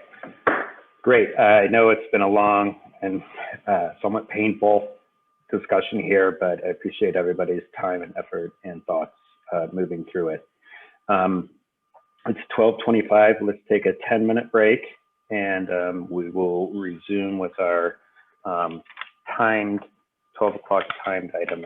great. I know it's been a long and somewhat painful discussion here, but I appreciate everybody's time and effort and thoughts moving through it. It's 12:25. Let's take a 10-minute break, and we will resume with our timed 12 o'clock timed item